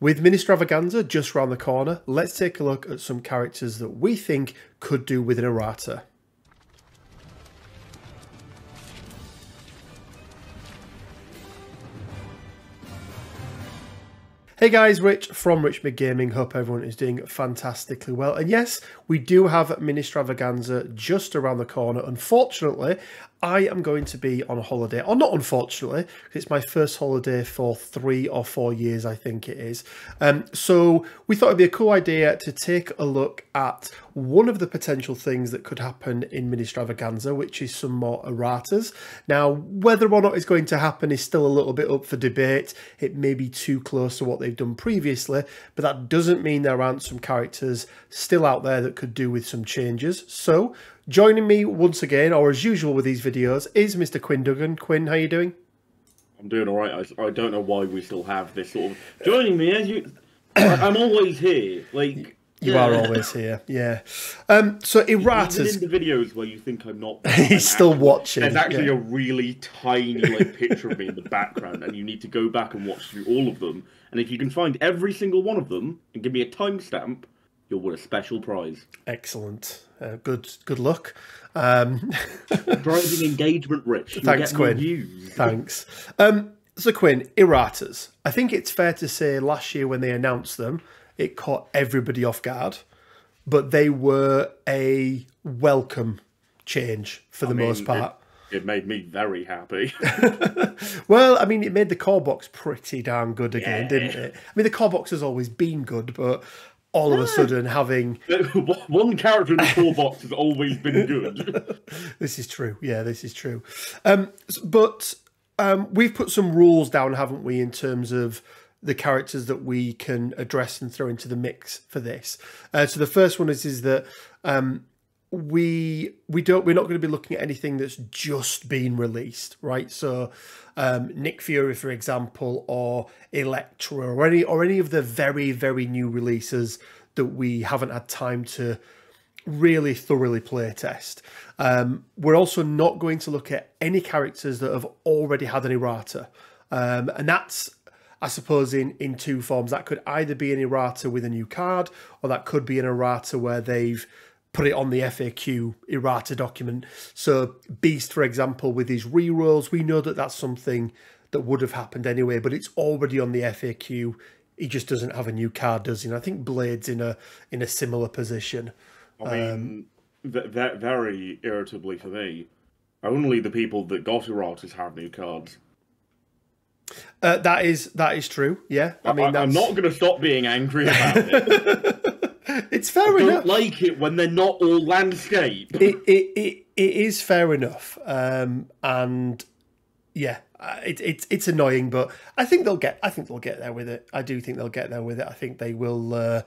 With MiniStravaganza just around the corner, let's take a look at some characters that we think could do with an Errata. Hey guys, Rich from Rich Mid Gaming. Hope everyone is doing fantastically well. And yes, we do have MiniStravaganza just around the corner. Unfortunately, I am going to be on holiday, or not unfortunately, it's my first holiday for 3 or 4 years, I think it is. So we thought it'd be a cool idea to take a look at one of the potential things that could happen in MiniStravaganza, which is some more Erratas. Now, whether or not it's going to happen is still a little bit up for debate. It may be too close to what they've done previously, but that doesn't mean there aren't some characters still out there that could do with some changes. So joining me once again, or as usual with these videos, is Mr. Quinn Duggan. Quinn, how are you doing? I'm doing all right. I don't know why we still have this sort of joining me as you. I'm always here. Like you are always here. Yeah. So Erratas. Even in the videos where you think I'm not, he's still watching. There's actually a really tiny picture of me in the background, and you need to go back and watch through all of them. And if you can find every single one of them and give me a timestamp, you'll win a special prize. Excellent. Good luck. Driving engagement, Rich. Thanks, Quinn. Thanks. So, Quinn, Erratas. I think it's fair to say last year when they announced them, it caught everybody off guard. But they were a welcome change for the most part. It made me very happy. Well, I mean, it made the core box pretty darn good again, didn't it? I mean, the core box has always been good, but all of a sudden having one character in the core box has always been good. This is true. Yeah, this is true. But we've put some rules down, haven't we, in terms of the characters that we can address and throw into the mix for this. So the first one is that we're not going to be looking at anything that's just been released, right? So Nick Fury, for example, or Elektra, or any of the very, very new releases that we haven't had time to really thoroughly play test. We're also not going to look at any characters that have already had an Errata. And that's, I suppose, in two forms. That could either be an Errata with a new card, or that could be an Errata where they've put it on the FAQ Errata document. So Beast, for example, with his rerolls, we know that that's something that would have happened anyway, but it's already on the FAQ. He just doesn't have a new card, does he? And I think Blade's in a similar position. I mean, very irritably for me, only the people that got Erratas have new cards. That is true. Yeah, I mean, I'm not going to stop being angry about it. It's fair enough. I don't like it when they're not all landscape. It is fair enough, and yeah, it's annoying, but I think they'll get there with it. I do think they'll get there with it. I think they will.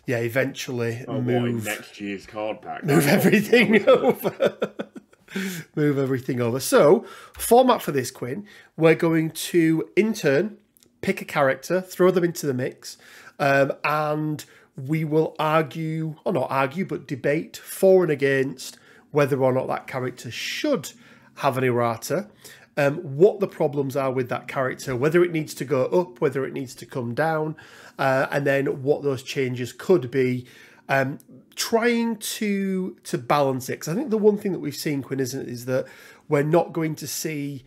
Yeah, eventually move next year's card pack. Move everything over. Move everything over. So, format for this, Quinn, we're going to, in turn, pick a character, throw them into the mix, and we will argue, or not argue, but debate for and against whether or not that character should have an Errata, what the problems are with that character, whether it needs to go up, whether it needs to come down, and then what those changes could be. Trying to balance it, because I think the one thing that we've seen, Quinn, is that we're not going to see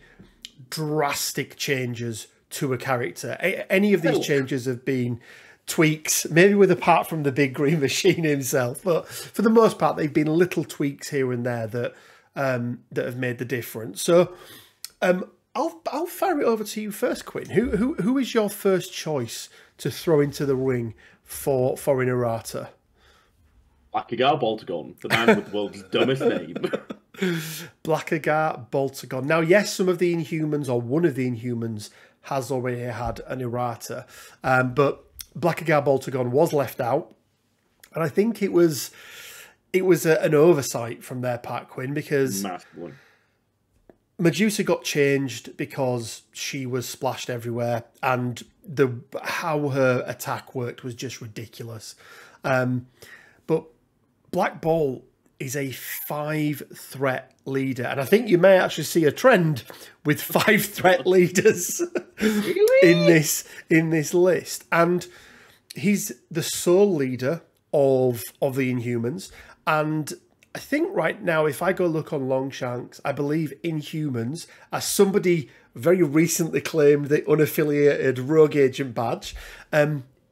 drastic changes to a character. Any of these changes have been tweaks, maybe with apart from the big green machine himself, but for the most part they've been little tweaks here and there that have made the difference. So I'll fire it over to you first, Quinn. Who is your first choice to throw into the ring for an Errata? Blackagar Boltagon, the man with the world's dumbest name. Blackagar Boltagon. Now, yes, some of the Inhumans, or one of the Inhumans, has already had an Errata, but Blackagar Boltagon was left out, and I think it was an oversight from their part, Quinn, because massive one. Medusa got changed because she was splashed everywhere, and how her attack worked was just ridiculous. But Black Bolt, is a 5-threat leader. And I think you may actually see a trend with 5-threat leaders in this list. And he's the sole leader of the Inhumans. And I think right now, if I go look on Longshanks, I believe Inhumans, as somebody very recently claimed the unaffiliated rogue agent badge,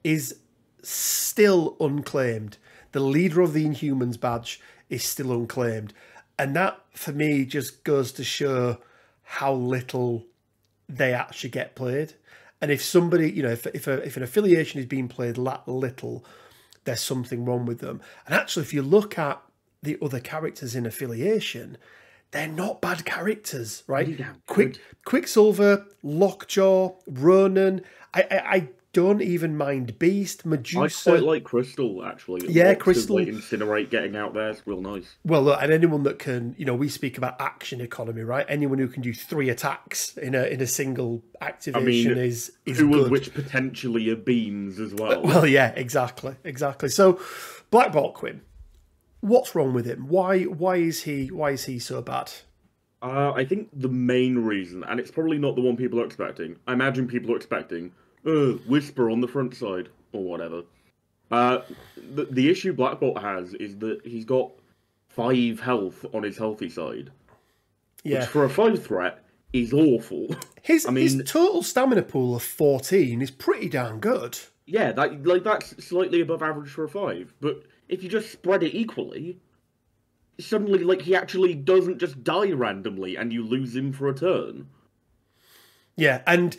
is still unclaimed. The leader of the Inhumans badge is still unclaimed. And that, for me, just goes to show how little they actually get played. And if somebody, you know, if an affiliation is being played that little, there's something wrong with them. And actually, if you look at the other characters in affiliation, they're not bad characters, right? Quicksilver, Lockjaw, Ronan. I don't even mind Beast, Medusa. I quite like Crystal, actually. Yeah, Crystal. Like Incinerate getting out there is real nice. Well, look, and anyone that can, you know, we speak about action economy, right? Anyone who can do 3 attacks in a single activation is good. Which potentially are beams as well. Well, yeah, exactly. So, Black Bolt Quinn, what's wrong with him? Why is he so bad? I think the main reason, and it's probably not the one people are expecting. I imagine people are expecting Whisper on the front side, or whatever. The issue Black Bolt has is that he's got 5 health on his healthy side. Yeah. Which for a 5 threat is awful. His total stamina pool of 14 is pretty damn good. Yeah, that's slightly above average for a 5. But if you just spread it equally, suddenly he actually doesn't just die randomly and you lose him for a turn. Yeah, and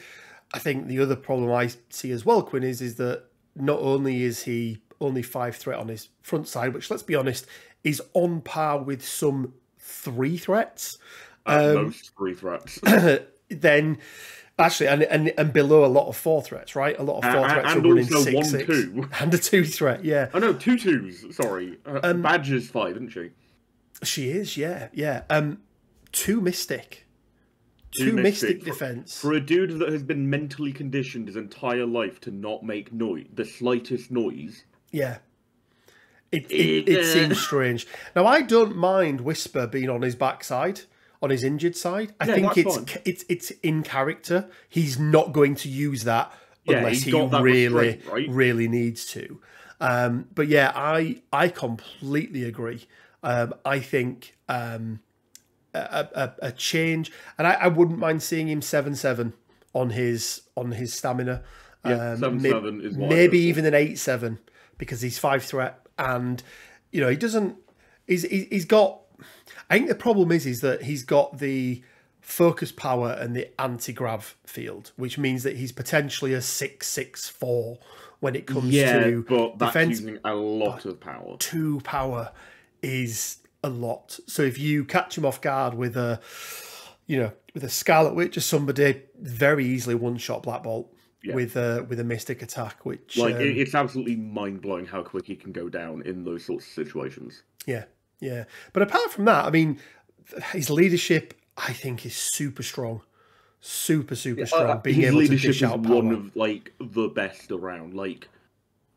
I think the other problem I see as well, Quinn, is that not only is he only 5 threat on his front side, which, let's be honest, is on par with some 3 threats. Most 3 threats. Then, actually, and below a lot of 4 threats, right? A lot of 4 threats are running 6/6. And a 2 threat, yeah. Oh, no, 2 2s, sorry. Badger's 5, isn't she? She is, yeah. 2 Mystic. 2 Mystic defense. For a dude that has been mentally conditioned his entire life to not make the slightest noise. Yeah. It seems strange. Now, I don't mind Whisper being on his backside, on his injured side. I think it's in character. He's not going to use that unless he really needs to. But yeah, I completely agree. I think a change, and I wouldn't mind seeing him 7/7 on his stamina. Yeah, 7/7 is maybe even an 8/7 because he's 5 threat, and you know he doesn't. He's got. I think the problem is that he's got the focus power and the anti-grav field, which means that he's potentially a 6/6/4 when it comes to but that's defense. Using a lot of power. 2 power is a lot. So if you catch him off guard with a Scarlet Witch or somebody, very easily one-shot Black Bolt with a Mystic attack, which it's absolutely mind-blowing how quick he can go down in those sorts of situations. Yeah. But apart from that, I mean, his leadership, I think, is super strong. Super strong. Being his able leadership to dish out is power. one of the best around.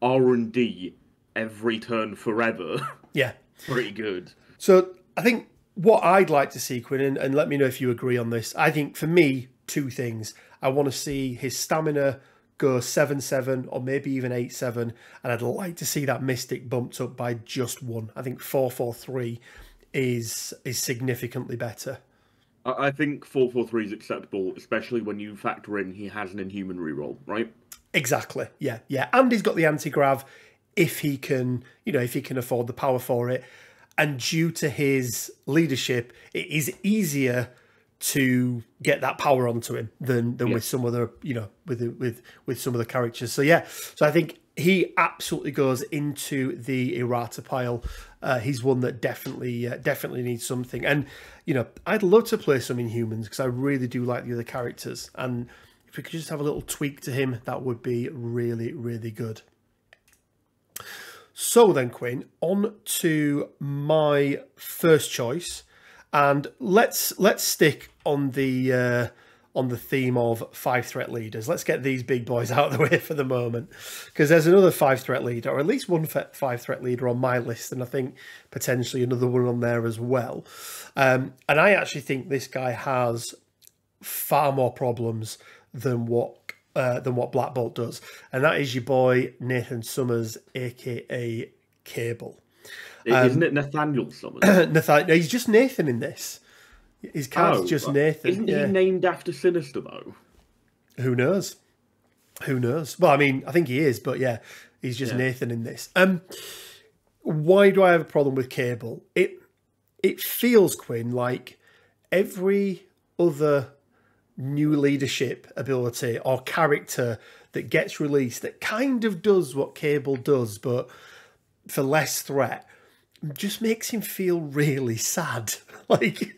R&D every turn forever. Yeah. Pretty good. So I think what I'd like to see, Quinn, and let me know if you agree on this. I think for me, 2 things. I want to see his stamina go 7/7 or maybe even 8/7, and I'd like to see that Mystic bumped up by just 1. I think 4/4/3 is significantly better. I think 4/4/3 is acceptable, especially when you factor in he has an Inhuman reroll, right? Exactly. Yeah. And he's got the anti-grav if he can afford the power for it. And due to his leadership, it is easier to get that power onto him than with some other, with some of the characters. So I think he absolutely goes into the Errata pile. He's one that definitely needs something. And I'd love to play some Inhumans because I really do like the other characters. And if we could just have a little tweak to him, that would be really, really good. So then, Quinn, on to my first choice, and let's stick on the on the theme of 5-threat leaders. Let's get these big boys out of the way for the moment, because there's another 5-threat leader, or at least one 5-threat leader on my list, and I think potentially another one on there as well. And I actually think this guy has far more problems than what Black Bolt does, and that is your boy Nathan Summers, aka Cable. Isn't it Nathaniel Summers? No, he's just Nathan in this. His card's just Nathan. Isn't he named after Sinister though? Who knows? Who knows? Well, I mean, I think he is, but yeah, he's just Nathan in this. Why do I have a problem with Cable? It feels, Quinn, like every other new leadership ability or character that gets released that kind of does what Cable does, but for less threat, just makes him feel really sad. Like,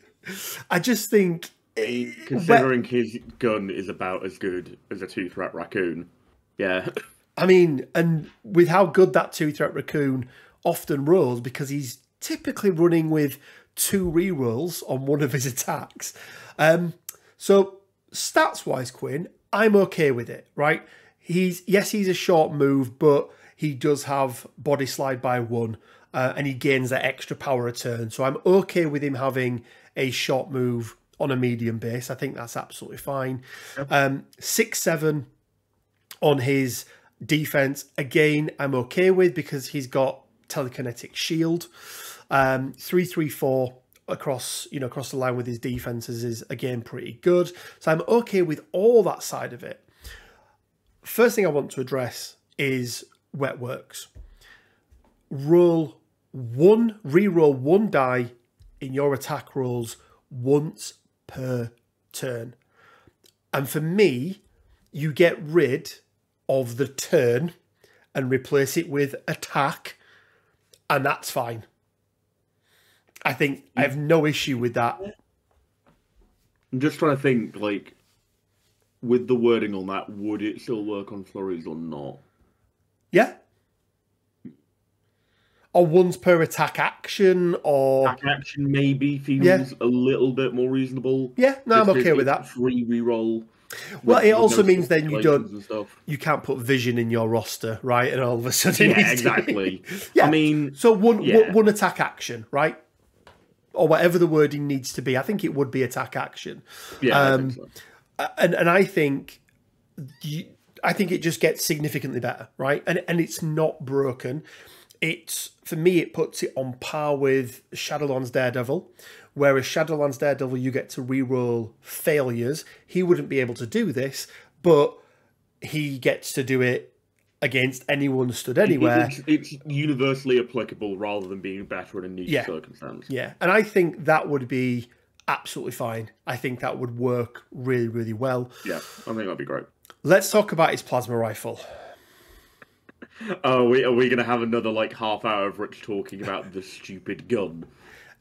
I just think... Considering his gun is about as good as a 2-threat raccoon. Yeah. I mean, and with how good that 2-threat raccoon often rolls, because he's typically running with 2 rerolls on one of his attacks. So, stats-wise, Quinn, I'm okay with it, right? He's a short move, but he does have body slide by 1, and he gains that extra power a turn. So I'm okay with him having a short move on a medium base. I think that's absolutely fine. Yep. 6-7 on his defense. Again, I'm okay with, because he's got telekinetic shield. 3-3-4 across the line with his defenses is again pretty good. So I'm okay with all that side of it. First thing I want to address is Wet Works. Reroll one die in your attack rolls once per turn. And for me, you get rid of the turn and replace it with attack, and that's fine. I think I have no issue with that. I'm just trying to think, like, with the wording on that, would it still work on flurries or not? Yeah. Or once per attack action, or... Attack action maybe feels a little bit more reasonable. Yeah, no, I'm okay with that. Free reroll. Well, it also means then you can't put vision in your roster, right? And all of a sudden... Yeah, exactly. Yeah. I mean... So one attack action, right? Or whatever the wording needs to be. I think it would be attack action. Yeah, I think so. And I think... I think it just gets significantly better, right? And it's not broken. For me, it puts it on par with Shadowlands Daredevil, whereas Shadowlands Daredevil, you get to reroll failures. He wouldn't be able to do this, but he gets to do it against anyone stood anywhere. It's universally applicable rather than being better in a niche circumstance. Yeah, and I think that would be absolutely fine. I think that would work really, really well. Yeah, I think that'd be great. Let's talk about his plasma rifle. Oh, are we going to have another like half hour of Rich talking about the stupid gun?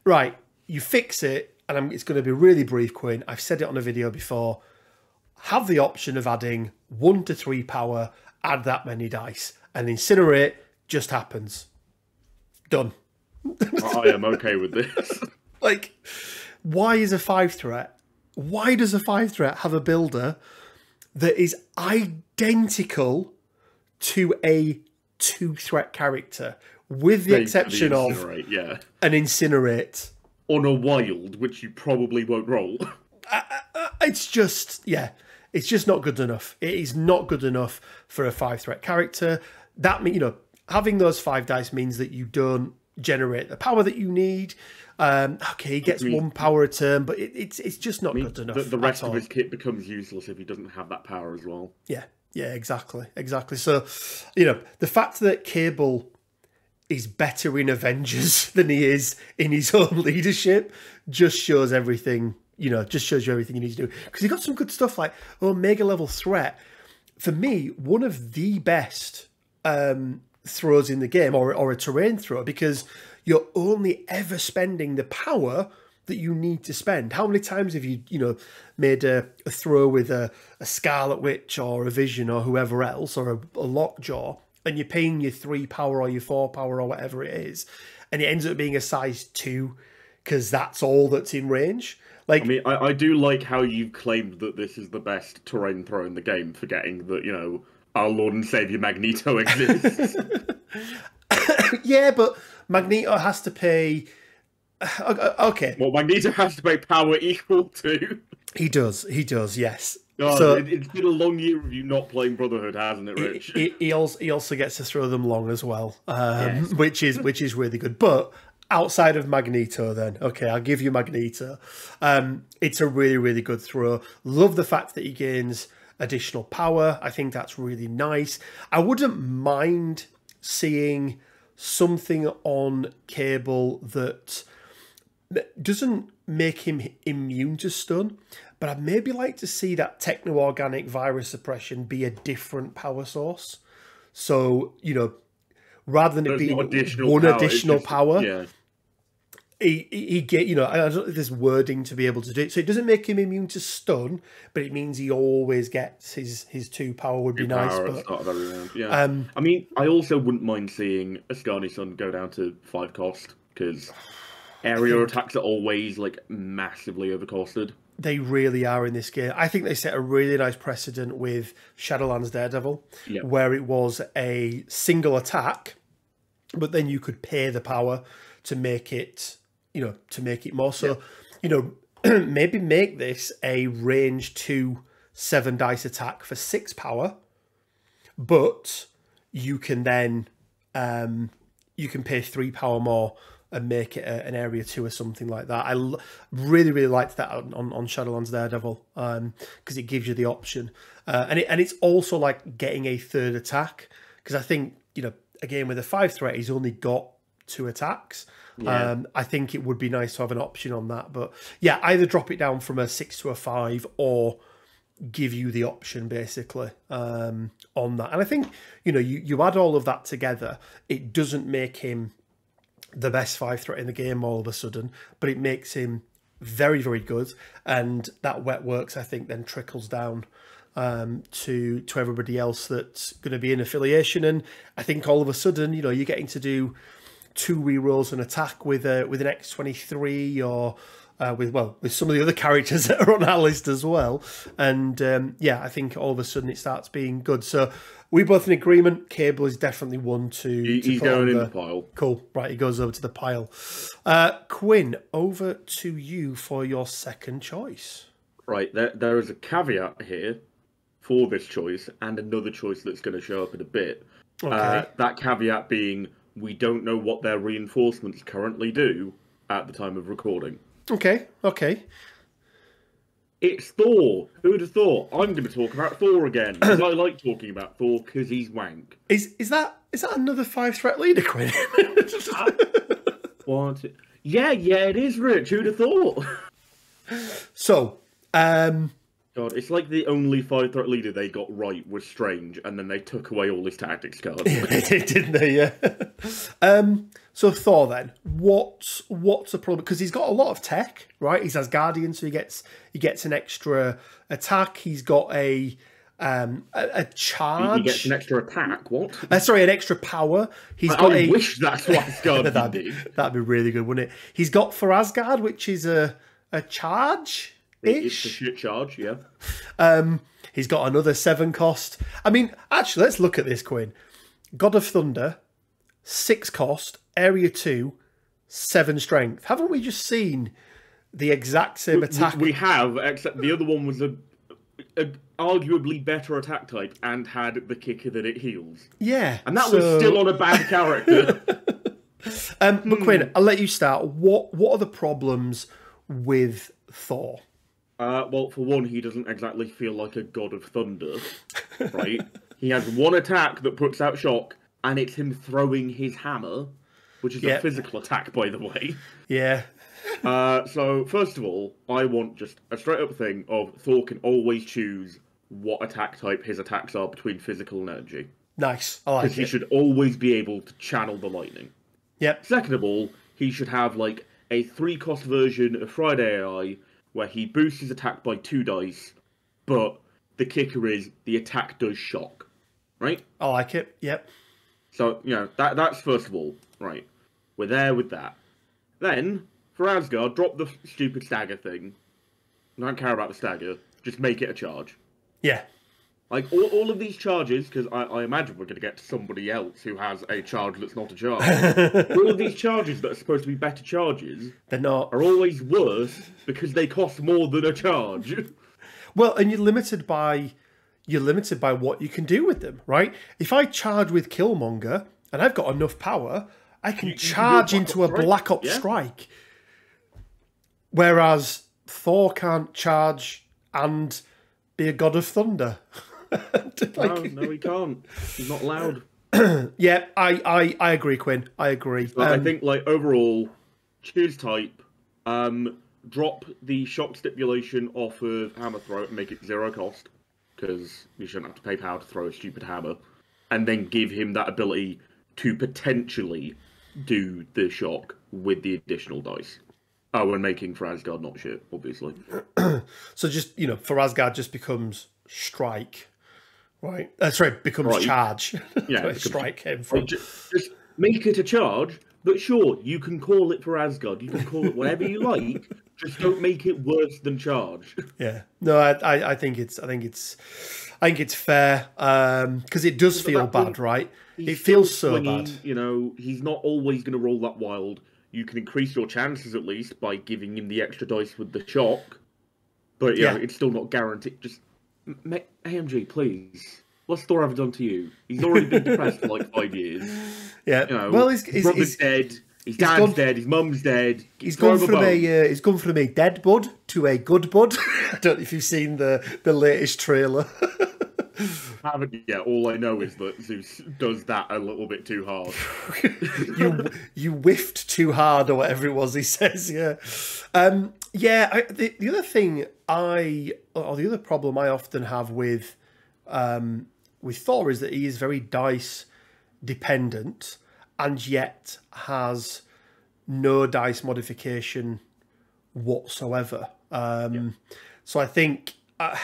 Right, you fix it, and it's going to be really brief, Quinn. I've said it on a video before. Have the option of adding 1 to 3 power, add that many dice, and incinerate just happens. Done. I am okay with this. Like, why is a 5-threat? Why does a 5-threat have a builder that is identical to a 2-threat character, with the exception of an incinerate on a wild, which you probably won't roll? It's just not good enough. It is not good enough for a 5-threat character. That means, having those 5 dice means that you don't generate the power that you need. Okay, he gets 1 power a turn, but it's just not good enough. The rest of his kit becomes useless if he doesn't have that power as well. Yeah, exactly. So, the fact that Cable is better in Avengers than he is in his own leadership just shows everything, just shows you everything you need to do. Because he got some good stuff like, mega level threat. For me, one of the best throws in the game, or a terrain throw, because you're only ever spending the power that you need to spend. How many times have you made a throw with a Scarlet Witch or a Vision or whoever else, or a Lockjaw, and you're paying your 3 power or your 4 power or whatever it is, and it ends up being a size 2 because that's all that's in range. Like, I mean, I do like how you've claimed that this is the best terrain throw in the game, forgetting that, you know, our Lord and Savior Magneto exists. yeah, but Magneto has to pay. Okay. Well, Magneto has to pay power equal to. He does, yes. God, So it's been a long year of you not playing Brotherhood, hasn't it, Rich? he also gets to throw them long as well, Yes. which is really good. But outside of Magneto, then okay, I'll give you Magneto. It's a really, really good throw. Love the fact that he gains additional power. I think that's really nice. I wouldn't mind seeing something on Cable that doesn't make him immune to stun, but I'd maybe like to see that techno-organic virus suppression be a different power source. So, you know, rather than it being one additional power, yeah. he get, you know, I don't know if there's wording to be able to do it. So it doesn't make him immune to stun, but it means he always gets his 2 power would be nice. But yeah. I mean, I also wouldn't mind seeing a Ascani Sun go down to 5 cost, because area attacks are always like massively overcosted. They really are in this game. I think they set a really nice precedent with Shadowlands Daredevil, where it was a single attack, but then you could pay the power to make it, you know, to make it more. So, you know, maybe make this a range 2 7 dice attack for 6 power, but you can then you can pay 3 power more and make it an area 2 or something like that. I really, really liked that on Shadowlands Daredevil, because it gives you the option. And it's also like getting a 3rd attack, because I think, you know, again, with a 5 threat, he's only got 2 attacks. Yeah. I think it would be nice to have an option on that. But yeah, either drop it down from a 6 to a 5 or give you the option, basically, on that. And I think, you know, you add all of that together, it doesn't make him the best 5 threat in the game all of a sudden, but it makes him very, very good. And that wet works, I think, then trickles down to everybody else that's going to be in affiliation. And I think all of a sudden, you know, you're getting to do 2 rerolls an attack with an X23 or with some of the other characters that are on our list as well. And yeah, I think all of a sudden it starts being good. So we both in agreement. Cable is definitely one to. He's going in the pile. Cool. Right, he goes over to the pile. Quinn, over to you for your second choice. Right, there is a caveat here for this choice and another choice that's going to show up in a bit. Okay. That caveat being, we don't know what their reinforcements currently do at the time of recording. Okay. It's Thor. Who would have thought? I'm going to talk about Thor again, because I like talking about Thor because he's wank. Is that another 5 threat leader, Quinn? What? Yeah, it is, Rich. Who'd have thought? So, God, it's like the only 5 threat leader they got right was Strange, and then they took away all his tactics cards. Yeah, they did, didn't they? Yeah. So Thor then, what's the problem? Because he's got a lot of tech, right? He's Asgardian, so he gets an extra attack. He's got a charge. He gets an extra attack. What? Sorry, an extra power. I wish that's what Asgard did. That'd be really good, wouldn't it? He's got for Asgard, which is a charge. It's a shit charge, yeah. He's got another 7 cost. I mean, actually, let's look at this, Quinn. God of Thunder, 6 cost, area 2, 7 strength. Haven't we just seen the exact same attack? We have, except the other one was a arguably better attack type and had the kicker that it heals. Yeah. And that was still on a bad character. But Quinn, I'll let you start. What are the problems with Thor? Well, for one, he doesn't exactly feel like a god of thunder, right? He has 1 attack that puts out shock, and it's him throwing his hammer, which is a physical attack, by the way. Yeah. So, first of all, I want just a straight-up thing of Thor can always choose what attack type his attacks are between physical and energy. Nice, I like it. Because he should always be able to channel the lightning. Yep. Second of all, he should have, like, a 3-cost version of Friday AI, where he boosts his attack by 2 dice, but the kicker is the attack does shock, right? I like it, yep. So, you know, that's first of all, right. We're there with that. Then, for Asgard, drop the stupid stagger thing. I don't care about the stagger. Just make it a charge. Yeah. Like, all of these charges, because I imagine we're going to get to somebody else who has a charge that's not a charge. All of these charges that are supposed to be better charges... They're not. ...are always worse because they cost more than a charge. Well, and you're limited by what you can do with them, right? If I charge with Killmonger, and I've got enough power, I can charge into a Black Ops strike. Whereas Thor can't charge and be a god of thunder. No, he can't. He's not allowed. Yeah, I agree, Quinn. I agree. But I think, like, overall, choose type, drop the shock stipulation off of hammer throw and make it 0 cost, because you shouldn't have to pay power to throw a stupid hammer, and then give him that ability to potentially do the shock with the additional dice. Oh, and making for Asgard not shit, obviously. So just, for Asgard just becomes strike. Right. Sorry, becomes charge. Yeah. Strike came from. Just make it a charge, but sure, you can call it for Asgard. You can call it whatever you like. Just don't make it worse than charge. Yeah. No, I think it's fair because it does feel bad, right? It feels so bad. He's not always going to roll that wild. You can increase your chances at least by giving him the extra dice with the shock, but it's still not guaranteed. Just AMG, please. What's Thor ever done to you? He's already been depressed for like 5 years. Yeah. Well, his brother's dead. His dad's dead. His mum's dead. He's gone from a dead bud to a good bud. I don't know if you've seen the latest trailer. Haven't yet. All I know is that Zeus does that a little bit too hard. you whiffed too hard, or whatever it was he says. Yeah. The other thing the other problem I often have with Thor is that he is very dice dependent, and yet has no dice modification whatsoever. So I think, what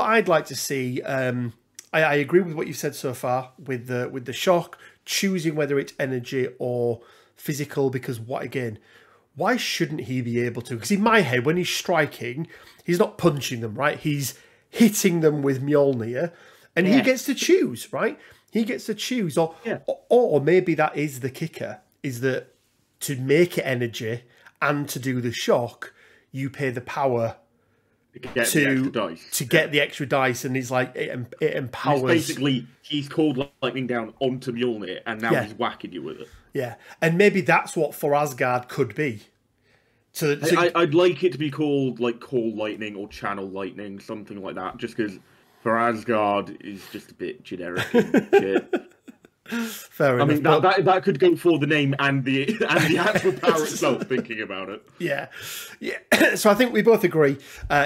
I'd like to see. I agree with what you've said so far with the shock, choosing whether it's energy or physical. Because why shouldn't he be able to? Because in my head, when he's striking, he's not punching them, right? He's hitting them with Mjolnir, and he gets to choose, right? He gets to choose, or maybe that is the kicker: is that to make it energy and to do the shock, you pay the power to get the extra dice, and he's like it empowers. Basically, he's called lightning down onto Mjolnir, and now he's whacking you with it. Yeah, and maybe that's what for Asgard could be. I'd like it to be called like Call Lightning or Channel Lightning, something like that. Just because for Asgard is just a bit generic and shit. Fair enough. I mean, that could go for the name and the actual power itself. Thinking about it, yeah. So I think we both agree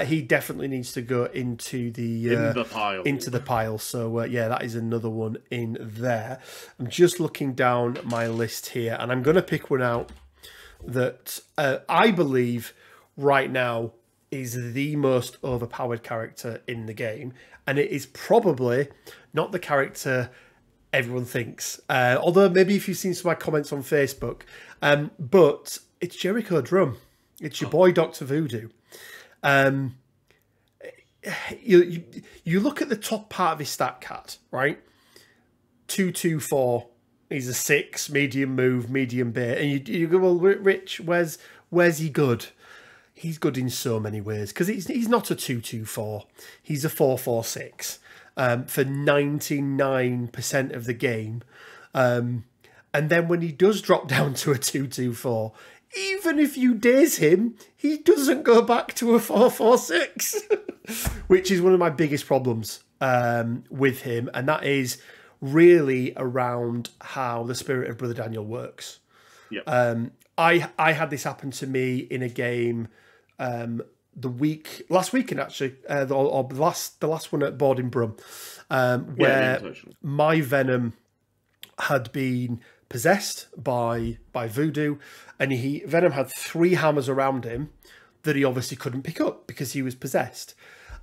he definitely needs to go into the pile. So that is another one in there. I'm just looking down my list here, and I'm going to pick one out that I believe right now is the most overpowered character in the game, and it is probably not the character everyone thinks. Although maybe if you've seen some of my comments on Facebook, but it's Jericho Drum. It's your boy Dr. Voodoo. You look at the top part of his stat cat, right? 224. He's a 6, medium move, medium bait, and you go, well, Rich, where's he good? He's good in so many ways because he's not a 224. He's a 446. For 99% of the game. And then when he does drop down to a 224, even if you daze him, he doesn't go back to a 446, which is one of my biggest problems with him. And that is really around how the spirit of Brother Daniel works. Yep. I had this happen to me in a game last weekend actually, or the last one at Board in Brum, where my Venom had been possessed by Voodoo, and Venom had 3 hammers around him that he obviously couldn't pick up because he was possessed.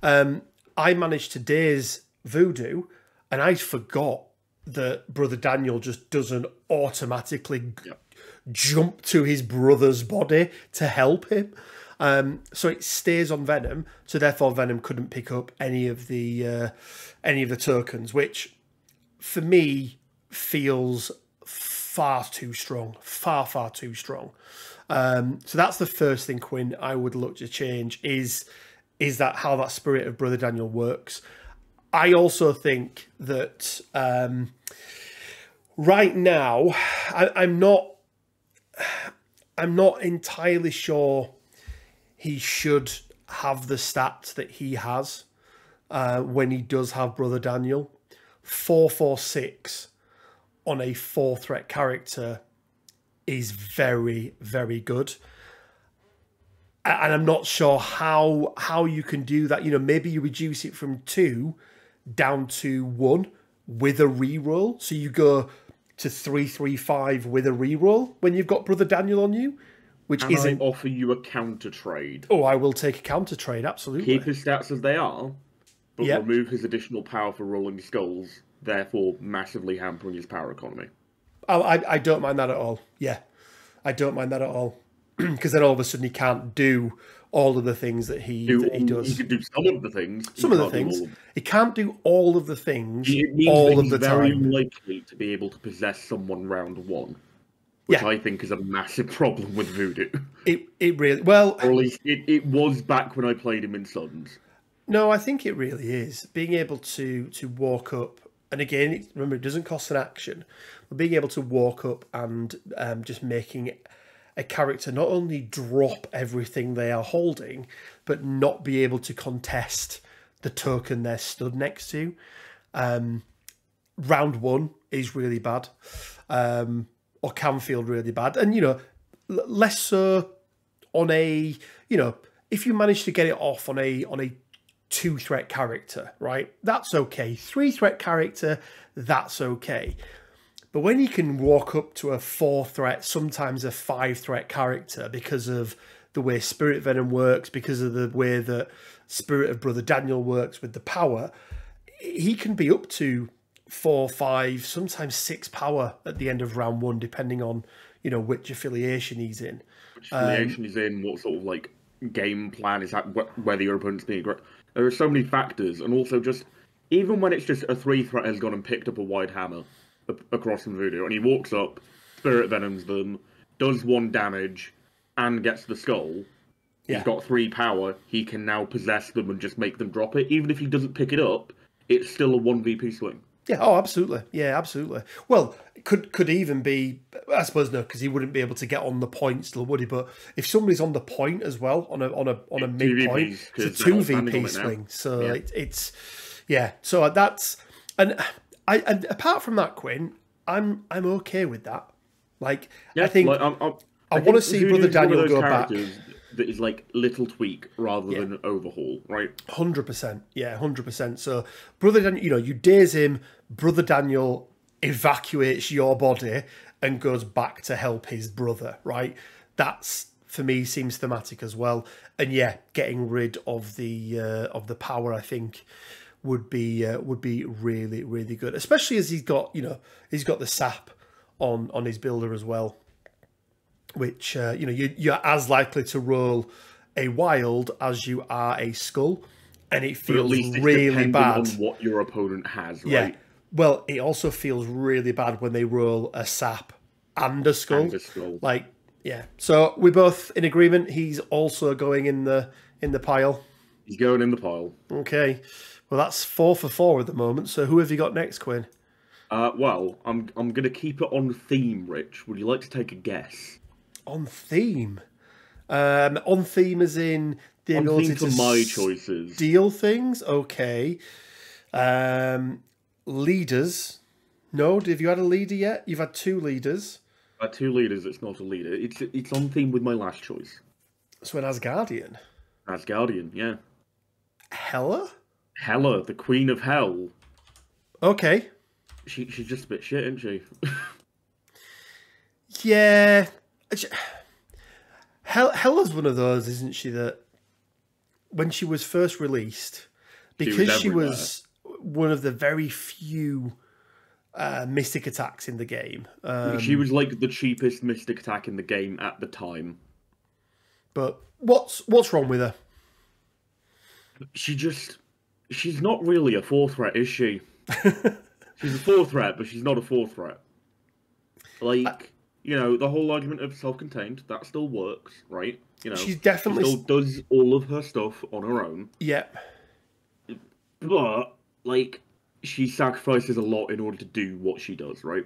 I managed to daze Voodoo, and I forgot that Brother Daniel just doesn't automatically jump to his brother's body to help him. So it stays on Venom, so therefore Venom couldn't pick up any of the tokens, which for me feels far too strong, far too strong. So that's the first thing, Quinn, I would look to change is that how that spirit of Brother Daniel works. I also think that right now I'm not entirely sure he should have the stats that he has when he does have Brother Daniel. 4/4/6 on a 4-threat character is very, very good. And I'm not sure how you can do that. You know, maybe you reduce it from 2 down to 1 with a reroll. So you go to 3/3/5 with a reroll when you've got Brother Daniel on you, which and isn't. I offer you a counter trade. Oh, I will take a counter trade, absolutely. Keep his stats as they are, but remove his additional power for rolling skulls, therefore massively hampering his power economy. I don't mind that at all. Yeah, I don't mind that at all. Because then all of a sudden he can't do all of the things that he does. He can do some of the things. Some of the things. He can't do all of the things it means all that of he's the very time. likely to be able to possess someone round 1, which I think is a massive problem with Voodoo. It really... Well... Or at least it was back when I played him in Suns. No, I think it really is. Being able to walk up... And again, remember, it doesn't cost an action. But being able to walk up and just making a character not only drop everything they are holding, but not be able to contest the token they're stood next to. Round 1 is really bad. Or can feel really bad. And, you know, less so on a... You know, if you manage to get it off on a 2-threat character, right? That's okay. 3-threat character, that's okay. But when you can walk up to a 4-threat, sometimes a 5-threat character because of the way Spirit Venom works, because of the way that Spirit of Brother Daniel works with the power, he can be up to 4, 5, sometimes 6 power at the end of round 1, depending on, you know, which affiliation he's in. Which affiliation he's in, what sort of, like, game plan is that, whether your opponent's being aggressive. There are so many factors, and also just, even when it's just a 3-threat has gone and picked up a wide hammer across from Voodoo, and he walks up, Spirit Venoms them, does 1 damage, and gets the skull. He's got 3 power, he can now possess them and just make them drop it. Even if he doesn't pick it up, it's still a 1 VP swing. Yeah, oh, absolutely. Yeah, absolutely. Well, it could even be, I suppose no, because he wouldn't be able to get on the point still, would he? But if somebody's on the point as well, on a mid point, it's a 2 VP swing. So it's So that's and apart from that, Quinn, I'm okay with that. Like I think I want to see Brother Daniel go back. That is like little tweak rather than overhaul, right? 100%. Yeah, 100%. So Brother Daniel, you know, you daze him, Brother Daniel evacuates your body and goes back to help his brother, right? That's, for me, seems thematic as well. And yeah, getting rid of the power, I think, would be really, really good. Especially as he's got the sap on his builder as well. Which, you know, you're as likely to roll a wild as you are a skull. And it feels really bad. On what your opponent has, right? Yeah. Well, it also feels really bad when they roll a sap and a skull. Like, yeah. So we're both in agreement. He's also going in the pile. He's going in the pile. Okay. Well, that's 4 for 4 at the moment. So who have you got next, Quinn? Well, I'm going to keep it on theme, Rich. Would you like to take a guess? On theme? On theme as in the ability to my choices. Steal things? Okay. Leaders? No? Have you had a leader yet? You've had 2 leaders. I had 2 leaders. It's not a leader. It's on theme with my last choice. So an Asgardian? Asgardian, yeah. Hela? Hela, the Queen of Hell. Okay. She's just a bit shit, isn't she? Yeah. Hela's one of those, isn't she, that when she was first released, because she was one of the very few mystic attacks in the game. She was like the cheapest mystic attack in the game at the time. But what's wrong with her? She's not really a 4-threat, is she? She's a 4-threat, but she's not a 4-threat. Like, the whole argument of self-contained, that still works, right? She's definitely... She still does all of her stuff on her own. Yep. But, like, she sacrifices a lot in order to do what she does, right?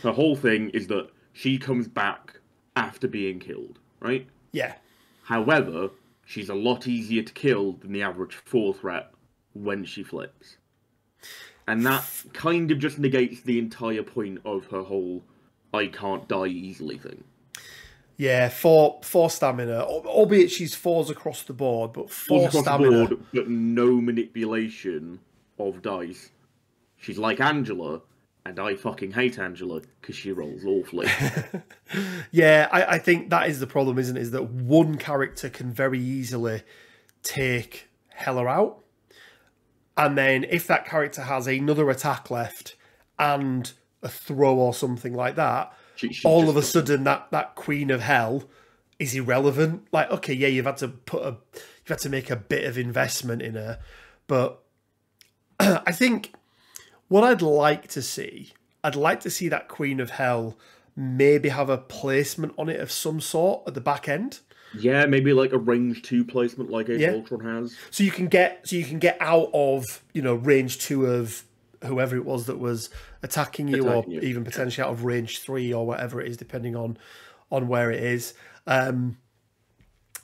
The whole thing is that she comes back after being killed, right? Yeah. However, she's a lot easier to kill than the average 4-threat when she flips. And that kind of just negates the entire point of her whole I can't die easily thing. Yeah, 4 stamina, albeit she's 4s across the board, but 4 stamina. The board, but no manipulation of dice. She's like Angela, and I fucking hate Angela because she rolls awfully. Yeah, I think that is the problem, isn't it? Is that one character can very easily take Hella out. And then if that character has another attack left and a throw or something like that, all of a sudden that Queen of Hell is irrelevant. Like, okay, yeah, you've had to make a bit of investment in her, but I think what I'd like to see that Queen of Hell maybe have a placement on it of some sort at the back end. Yeah, maybe like a range 2 placement like Age of Ultron has. So you can get out of, range 2 of whoever it was that was attacking you, even potentially out of range 3 or whatever it is, depending on where it is.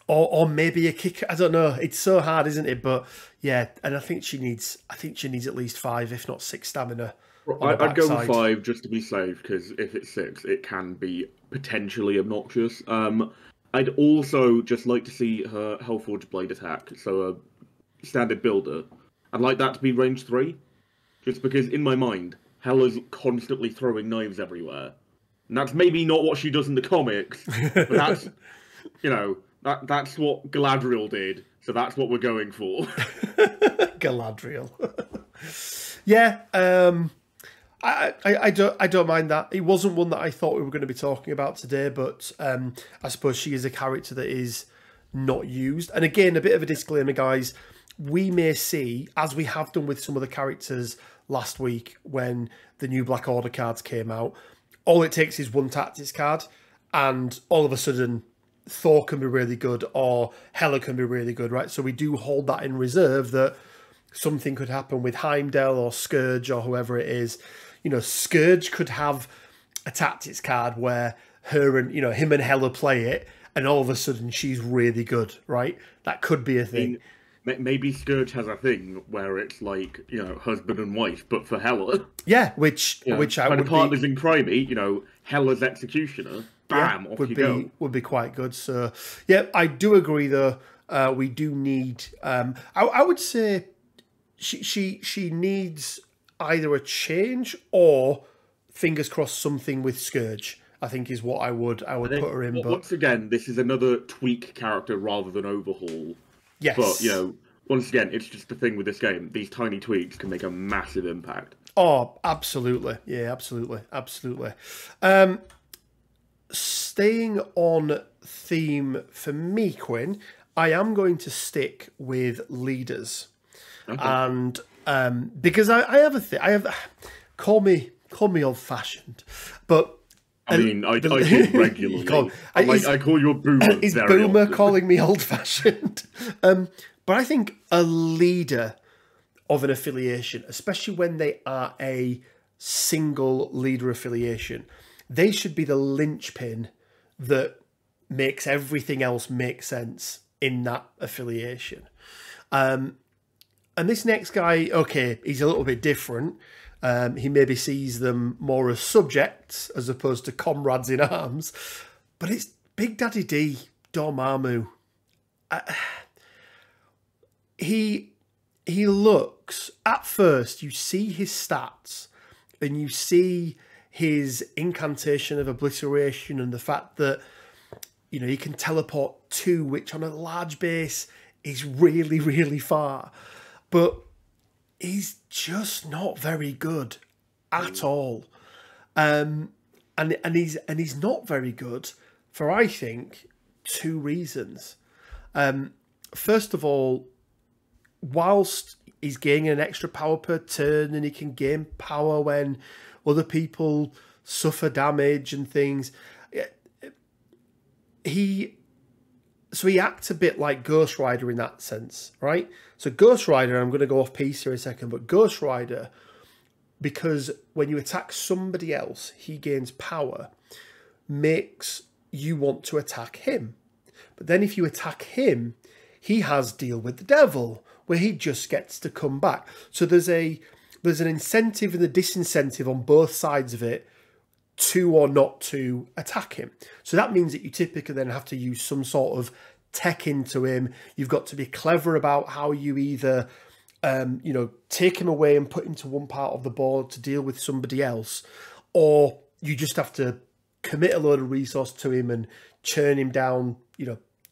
Or maybe a kick. I don't know. It's so hard, isn't it? But yeah, and I think she needs at least 5, if not 6 stamina. I'd go with 5 just to be safe, because if it's 6, it can be potentially obnoxious. I'd also just like to see her Hellforge Blade attack, so a standard builder. I'd like that to be range 3, just because in my mind, Hella's constantly throwing knives everywhere. And that's maybe not what she does in the comics, but that's, that's what Galadriel did, so that's what we're going for. Galadriel. Yeah, I don't mind that. It wasn't one that I thought we were going to be talking about today, but I suppose she is a character that is not used. And again, a bit of a disclaimer, guys. We may see, as we have done with some of the characters last week when the new Black Order cards came out, all it takes is one tactics card, and all of a sudden Thor can be really good or Hela can be really good, right? So we do hold that in reserve that something could happen with Heimdall or Scourge or whoever it is. Scourge could have a tactics card where her and, him and Hela play it, and all of a sudden she's really good, right? That could be a thing. Maybe Scourge has a thing where it's like, husband and wife, but for Hela. Yeah, which I would partners in crime, Hela's executioner, bam, off you go. Would be quite good. So, yeah, I do agree though. We do need, I would say she needs either a change or, fingers crossed, something with Scourge, I think is what I would put her in. But once again, this is another tweak character rather than overhaul. Yes. But, once again, it's just the thing with this game. These tiny tweaks can make a massive impact. Oh, absolutely. Yeah, absolutely. Absolutely. Staying on theme for me, Quinn, I am going to stick with leaders. Okay. And because I have a thing. Call me old-fashioned, but I do regularly. I call you a boomer. Is boomer often calling me old-fashioned? But I think a leader of an affiliation, especially when they are a single leader affiliation, they should be the linchpin that makes everything else make sense in that affiliation. And this next guy, okay, he's a little bit different. He maybe sees them more as subjects as opposed to comrades in arms. But it's Big Daddy D, Dormammu. He looks, at first, you see his stats and you see his incantation of obliteration and the fact that, he can teleport 2, which on a large base is really, really far. But he's just not very good at all. And he's not very good for, I think, two reasons. First of all, whilst he's gaining an extra power per turn and he can gain power when other people suffer damage and things, he acts a bit like Ghost Rider in that sense, right? So Ghost Rider, I'm going to go off piece here in a second, but Ghost Rider, because when you attack somebody else, he gains power, makes you want to attack him. But then if you attack him, he has Deal with the Devil, where he just gets to come back. So there's an incentive and a disincentive on both sides of it to or not to attack him. So that means that you typically then have to use some sort of tech into him. You've got to be clever about how you either take him away and put him to one part of the board to deal with somebody else, or you just have to commit a load of resource to him and churn him down,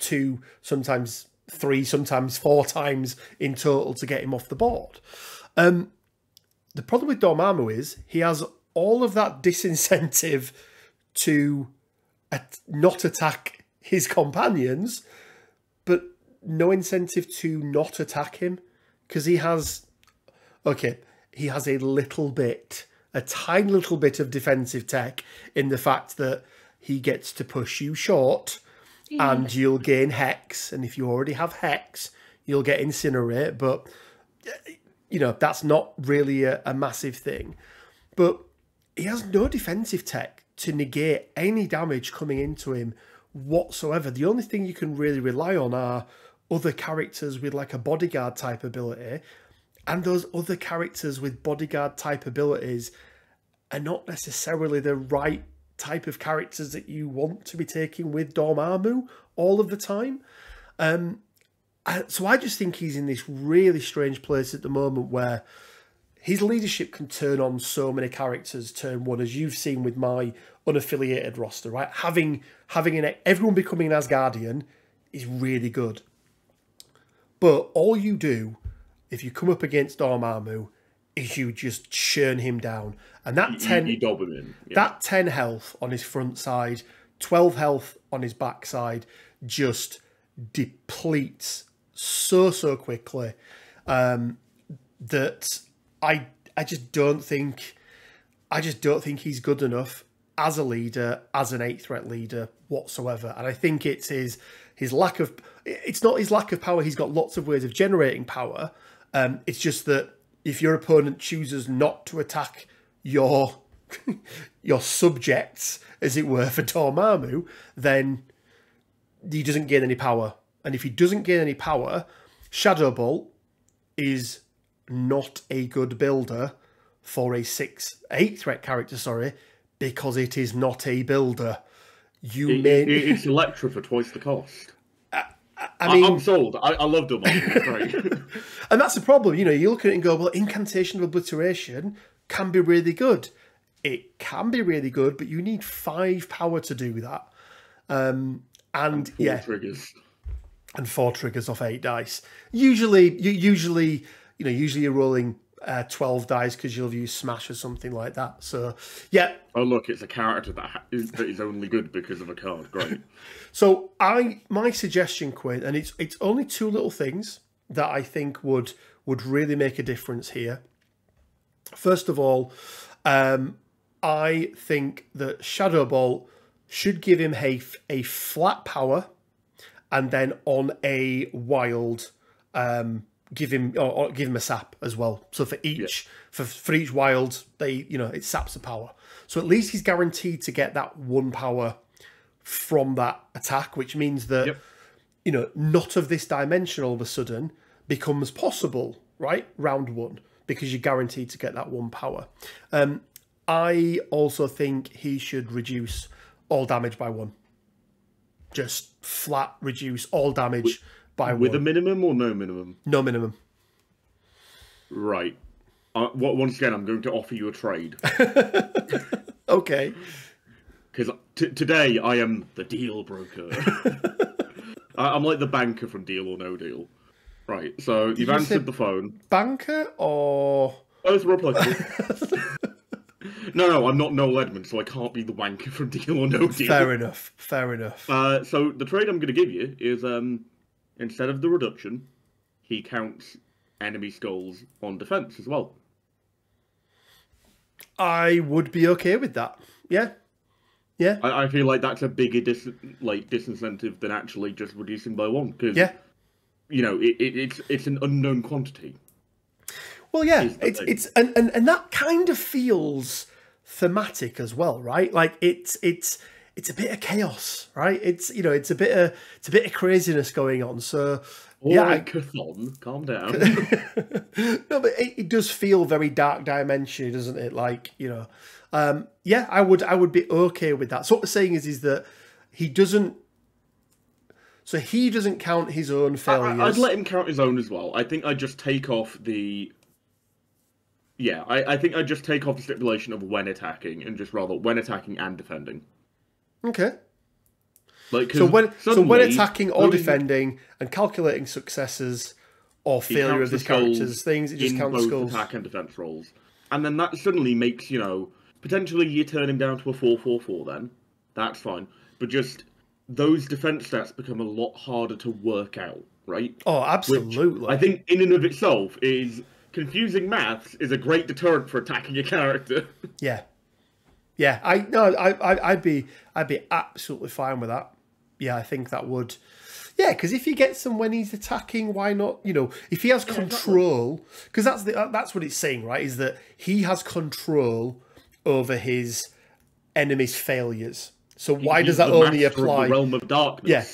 2, sometimes 3, sometimes 4 times in total to get him off the board. The problem with Dormammu is he has all of that disincentive to not attack his companions, but no incentive to not attack him, because he has a tiny little bit of defensive tech in the fact that he gets to push you short and you'll gain Hex, and if you already have Hex, you'll get Incinerate, but that's not really a massive thing. But he has no defensive tech to negate any damage coming into him whatsoever. The only thing you can really rely on are other characters with like a bodyguard type ability, and those other characters with bodyguard type abilities are not necessarily the right type of characters that you want to be taking with Dormammu all of the time. So I just think he's in this really strange place at the moment where his leadership can turn on so many characters turn one, as you've seen with my unaffiliated roster, right? Having everyone becoming an Asgardian is really good. But all you do, if you come up against Dormammu, is you just churn him down. And that you dob him in. Yeah. That 10 health on his front side, 12 health on his back side, just depletes so quickly that I just don't think he's good enough as a leader, as an 8 threat leader whatsoever. And I think it's his lack of, it's not his lack of power. He's got lots of ways of generating power. It's just that if your opponent chooses not to attack your subjects, as it were, for Dormammu, then he doesn't gain any power. And if he doesn't gain any power, Shadow Bolt is not a good builder for a 8 threat character, because it is not a builder. It's Electra for twice the cost. I'm sold. I love Dormammu. It's great. And that's the problem. You look at it and go, well, Incantation of Obliteration can be really good. It can be really good, but you need 5 power to do that. And 4 triggers. And 4 triggers off 8 dice. Usually you're rolling 12 dice because you'll use Smash or something like that. So, yeah. Oh, look, it's a character that is only good because of a card. Great. So, my suggestion, Quinn, and it's only 2 little things that I think would really make a difference here. First of all, I think that Shadow Ball should give him a flat power, and then on a wild, give him a sap as well. So for each for each wild, it saps the power. So at least he's guaranteed to get that 1 power from that attack, which means that not of this dimension all of a sudden becomes possible, right? Round 1, because you're guaranteed to get that 1 power. I also think he should reduce all damage by 1. Just flat reduce all damage by 1. With a minimum or no minimum? No minimum. Right. Once again, I'm going to offer you a trade. Okay. Because today I am the deal broker. I'm like the banker from Deal or No Deal. Right, so you've answered the phone. Banker or... Both are applicable. No, I'm not Noel Edmonds, so I can't be the wanker from Deal or No Deal. Fair enough. Fair enough. So the trade I'm going to give you is instead of the reduction, he counts enemy skulls on defense as well. I would be okay with that. Yeah. Yeah. I feel like that's a bigger disincentive than actually just reducing by one, because you know it's an unknown quantity. Well, yeah, it's and that kind of feels thematic as well, right? Like it's a bit of chaos, right? It's it's a bit of craziness going on. So Cathon, calm down. No, but it does feel very dark dimension, doesn't it? Like I would be okay with that. So what we're saying is that he doesn't. So he doesn't count his own failures. I'd let him count his own as well. I think I'd just take off the. Yeah, I think I'd just take off the stipulation of when attacking and just rather when attacking and defending. Okay. Like, so when attacking or defending and calculating successes or failure of this character's things, it just counts skulls. Attack and defense rolls. And then that suddenly makes, potentially you turn him down to a 4/4/4 then. That's fine. But just those defense stats become a lot harder to work out, right? Oh, absolutely. Which I think in and of itself is confusing maths is a great deterrent for attacking a character. Yeah. Yeah, I'd be absolutely fine with that. Yeah, I think that would. Yeah, because if he gets them when he's attacking, why not? If he has control, because that's what it's saying, right? Is that he has control over his enemy's failures. So why does that only apply? The realm of darkness. Yeah.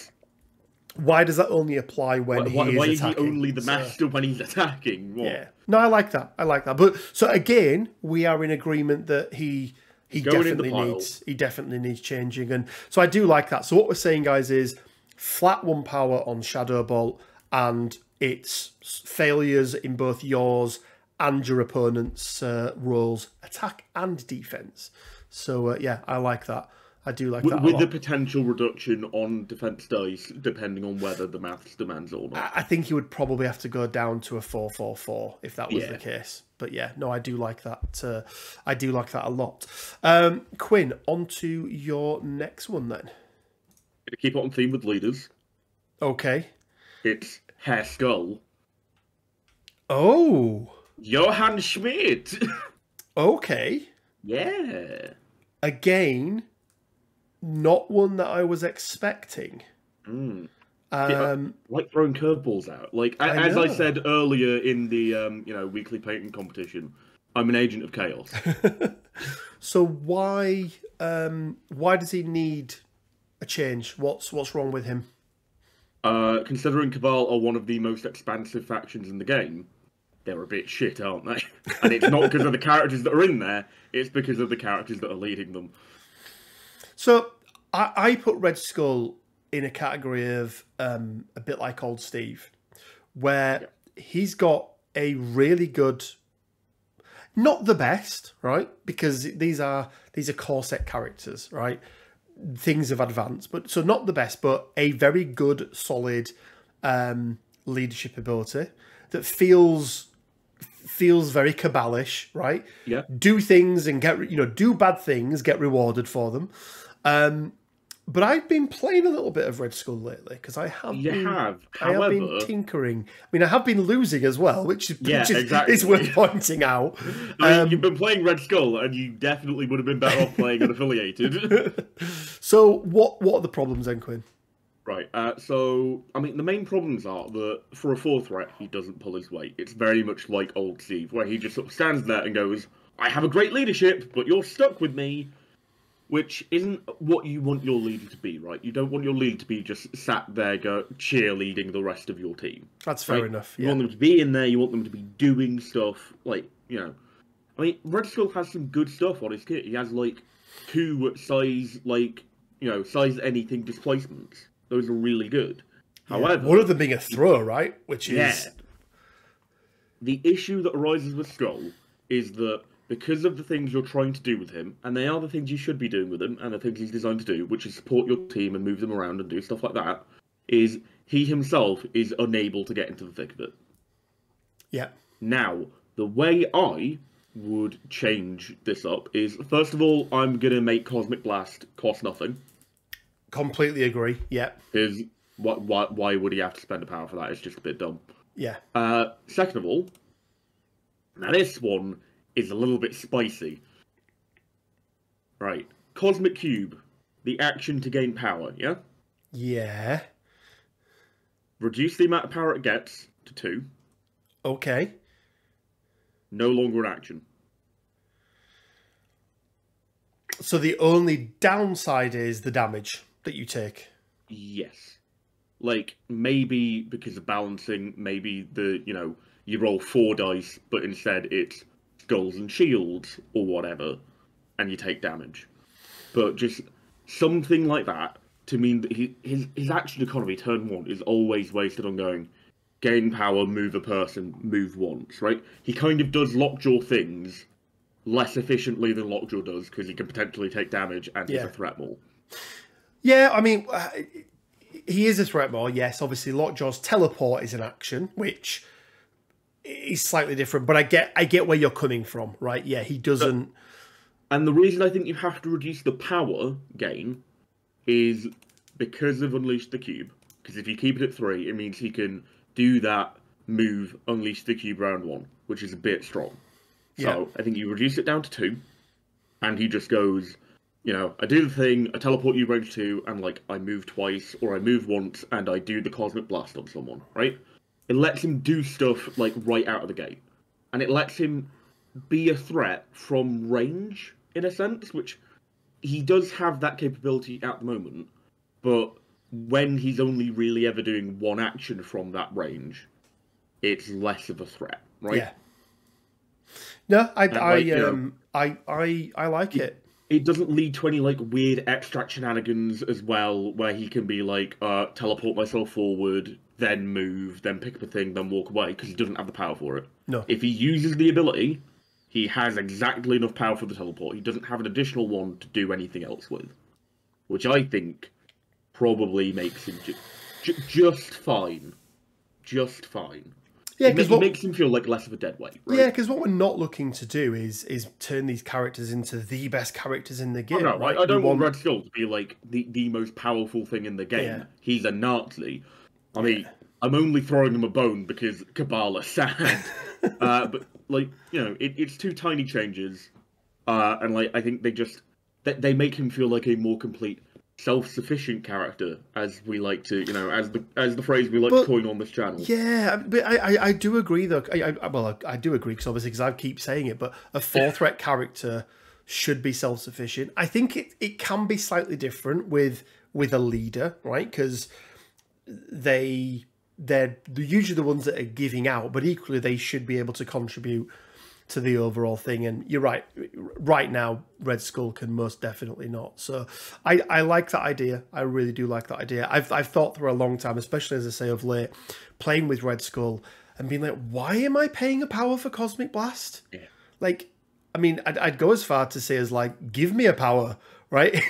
Why does that only apply when he is attacking? Why is he only the master when he's attacking? What? Yeah. No, I like that. But so again, we are in agreement that he definitely needs changing, and so I do like that. So what we're saying, guys, is flat 1 power on Shadow Bolt, and it's failures in both yours and your opponent's rolls, attack and defense. So yeah, I like that. I do like that with the potential reduction on defense dice, depending on whether the maths demands it or not. I think he would probably have to go down to a 4/4/4 if that was the case. But yeah, no, I do like that. I do like that a lot. Quinn, on to your next one then. To keep it on theme with leaders. Okay. It's Herr Skull. Oh. Johann Schmidt. Okay. Yeah. Again, not one that I was expecting. Like throwing curveballs out. Like as I said earlier in the weekly painting competition, I'm an agent of chaos. So why does he need a change? What's wrong with him? Considering Cabal are one of the most expansive factions in the game, they're a bit shit, aren't they? And it's not because of the characters that are in there, it's because of the characters that are leading them. So I put Red Skull in a category of a bit like Old Steve, where he's got a really good, not the best, right? Because these are core set characters, right? Things have advanced, but so not the best, but a very good, solid leadership ability that feels very Cabalish, right? Yeah. Do things and do bad things, get rewarded for them. But I've been playing a little bit of Red Skull lately because I have been tinkering. I mean, I have been losing as well, which is worth pointing out. You've been playing Red Skull, and you definitely would have been better off playing unaffiliated. So, what are the problems then, Quinn? Right. So, I mean, the main problems are that for a 4 threat, he doesn't pull his weight. It's very much like Old Steve, where he just sort of stands there and goes, "I have a great leadership, but you're stuck with me." Which isn't what you want your leader to be, right? You don't want your leader to be just sat there cheerleading the rest of your team. That's fair enough, yeah. You want them to be in there, you want them to be doing stuff, I mean, Red Skull has some good stuff on his kit. He has, 2 size anything displacements. Those are really good. Yeah. However... one of them being a throw, right? Which is... Yeah. The issue that arises with Skull is that because of the things you're trying to do with him, and they are the things you should be doing with him, and the things he's designed to do, which is support your team and move them around and do stuff like that, is he himself is unable to get into the thick of it. Yeah. Now, the way I would change this up is, first of all, I'm going to make Cosmic Blast cost nothing. Completely agree, yeah. Because why would he have to spend a power for that? It's just a bit dumb. Yeah. Second of all, now this one is a little bit spicy. Right. Cosmic Cube, the action to gain power, yeah? Yeah. Reduce the amount of power it gets to 2. Okay. No longer an action. So the only downside is the damage that you take. Yes. Like, maybe because of balancing, maybe you roll 4 dice, but instead it's skulls and shields or whatever, and you take damage. But just something like that to mean that his action economy turn 1 is always wasted on going gain power, move a person, move once, right? He kind of does Lockjaw things less efficiently than Lockjaw does because he can potentially take damage and he's a threat more. Yeah, I mean, he is a threat more, yes. Obviously, Lockjaw's teleport is an action, which is slightly different, but I get where you're coming from, right? Yeah, he doesn't... And the reason I think you have to reduce the power gain is because of Unleash the Cube. Because if you keep it at 3, it means he can do that move, Unleash the Cube round 1, which is a bit strong. So I think you reduce it down to 2, and he just goes, I do the thing, I teleport you range 2, and I move twice, or I move once, and I do the Cosmic Blast on someone, right? It lets him do stuff, right out of the gate. And it lets him be a threat from range, in a sense, which he does have that capability at the moment, but when he's only really ever doing one action from that range, it's less of a threat, right? Yeah. No, I like it. It doesn't lead to any weird extract shenanigans as well, where he can be teleport myself forward, then move, then pick up a thing, then walk away, because he doesn't have the power for it. No. If he uses the ability, he has exactly enough power for the teleport. He doesn't have an additional one to do anything else with, which I think probably makes him just fine. Just fine. Yeah, because it makes him feel like less of a dead weight, right? Yeah, because what we're not looking to do is turn these characters into the best characters in the game. Oh, no, right? I don't want Red Skull to be the most powerful thing in the game. Yeah. He's a Nazi. I mean, I'm only throwing him a bone because Kabbalah sad. But it's 2 tiny changes, and I think they make him feel like a more complete, self-sufficient character, as we like to, as the phrase we like to coin on this channel. Yeah, but I do agree though. I do agree because I keep saying it, but a 4-threat character should be self-sufficient. I think it can be slightly different with a leader, right? Because they're usually the ones that are giving out, but equally they should be able to contribute to the overall thing. And you're right. Right now, Red Skull can most definitely not. So I like that idea. I really do like that idea. I've thought for a long time, especially as I say of late, playing with Red Skull and being like, why am I paying a power for Cosmic Blast? Yeah. I mean, I'd go as far to say as give me a power, right?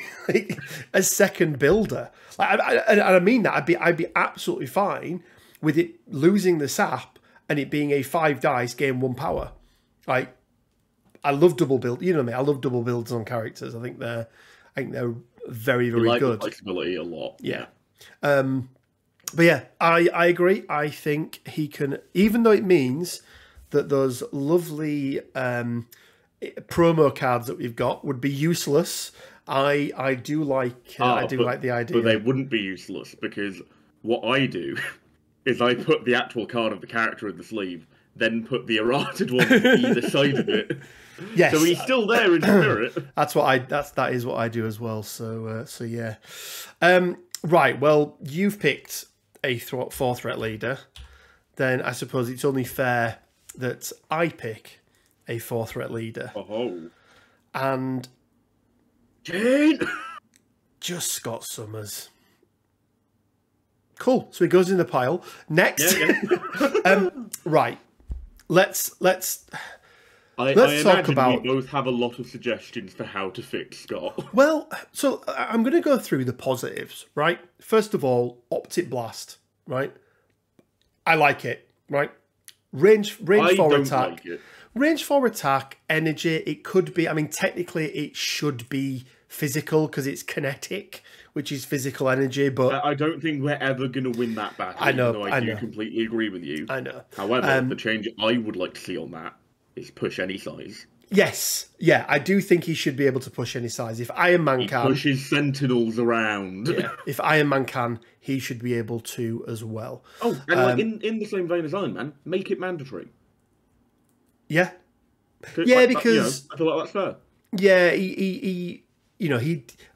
A second builder. I mean that I'd be absolutely fine with it losing the sap and it being a 5 dice gain 1 power. I love double build. You know me. I love double builds on characters. I think they're very, very good. Flexibility a lot. Yeah. But yeah, I agree. I think he can, even though it means that those lovely promo cards that we've got would be useless. I do like like the idea. But they wouldn't be useless because what I do is I put the actual card of the character in the sleeve, then put the errata one on either side of it. Yes. So he's still there in spirit. That is what I do as well. So yeah. Right. Well, you've picked a 4-threat leader. Then I suppose it's only fair that I pick a 4-threat leader. Oh. And Jane! Just Scott Summers. Cool. So he goes in the pile. Next. Yeah. Right. Let's talk about. We both have a lot of suggestions for how to fix Scott. Well, so I'm going to go through the positives, right? First of all, Optic Blast, right? I like it, right? Range 4 attack. Like it. range 4 attack, energy, it could be, I mean, technically it should be physical because it's kinetic, which is physical energy, but... I don't think we're ever going to win that battle, I know, even though I do completely agree with you. I know. However, the change I would like to see on that is push any size. Yes, yeah, I do think he should be able to push any size. If Iron Man can... push his sentinels around. Yeah, if Iron Man can, he should be able to as well. Oh, and like in the same vein as Iron Man, make it mandatory. Yeah. Yeah, because... I feel like that's fair. Yeah, he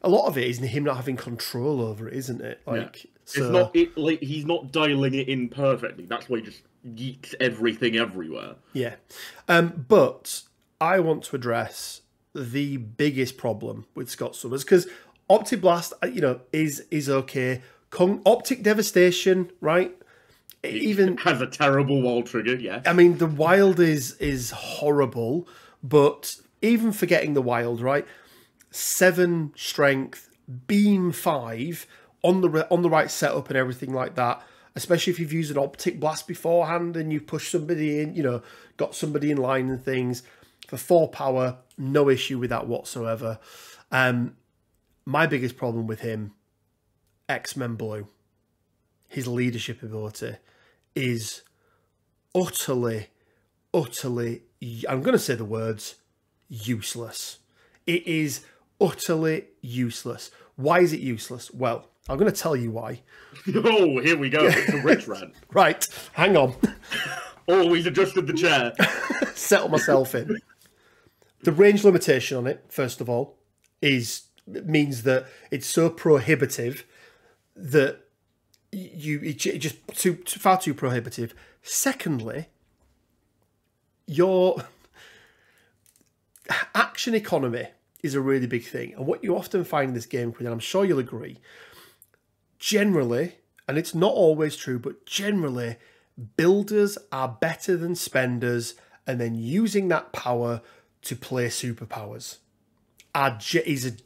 a lot of it is him not having control over it, isn't it? Like, so... It's not he's not dialing it in perfectly. That's why he just yeets everything everywhere. Yeah. But I want to address the biggest problem with Scott Summers, because Optic Blast, is okay. Optic Devastation, right? Even has a terrible wild trigger, yeah. I mean, the wild is horrible, but even forgetting the wild, right? 7 strength, beam 5 on the right setup and everything like that. Especially if you've used an Optic Blast beforehand and you push somebody in, got somebody in line and things. For 4 power, no issue with that whatsoever. My biggest problem with him, X-Men Blue, his leadership ability is utterly, I'm going to say the words, useless. It is utterly useless. Why is it useless? Well, I'm going to tell you why. Oh, here we go. It's a rich rant. Right, hang on. Oh, he's adjusted the chair. Settle myself in. The range limitation on it, first of all, means that it's so prohibitive that it's just far too prohibitive. Secondly, your action economy is a really big thing. And what you often find in this game, and I'm sure you'll agree, generally, and it's not always true, but generally, builders are better than spenders, and then using that power to play superpowers is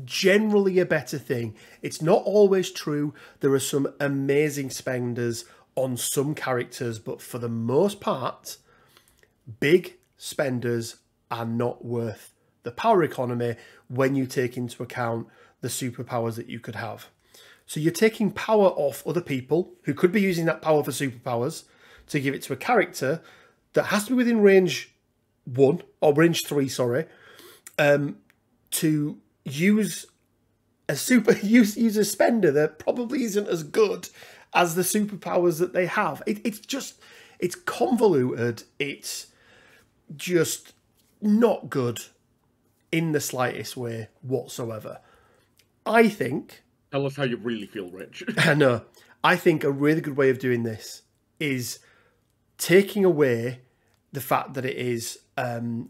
generally a better thing. It's not always true. There are some amazing spenders on some characters, but for the most part, big spenders are not worth the power economy when you take into account the superpowers that you could have. So you're taking power off other people who could be using that power for superpowers to give it to a character that has to be within range 1 or range 3, sorry, to use a spender that probably isn't as good as the superpowers that they have. It's convoluted. It's just not good in the slightest way whatsoever. I think... Tell us how you really feel, Rich. No, I think a really good way of doing this is taking away the fact that it is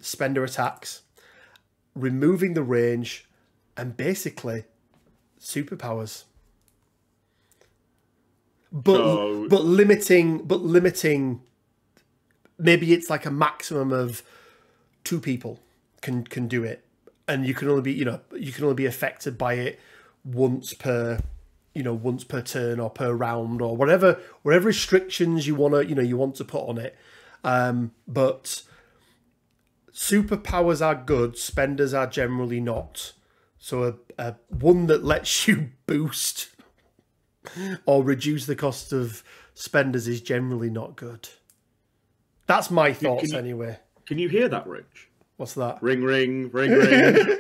spender attacks, removing the range, and basically superpowers. But limiting. Maybe it's like a maximum of 2 people can do it, and you can only be affected by it once per turn or per round or whatever restrictions you want to put on it. But superpowers are good, spenders are generally not. So a one that lets you boost or reduce the cost of spenders is generally not good. That's my thoughts anyway. Can you hear that, Rich? What's that? Ring, ring, ring, ring.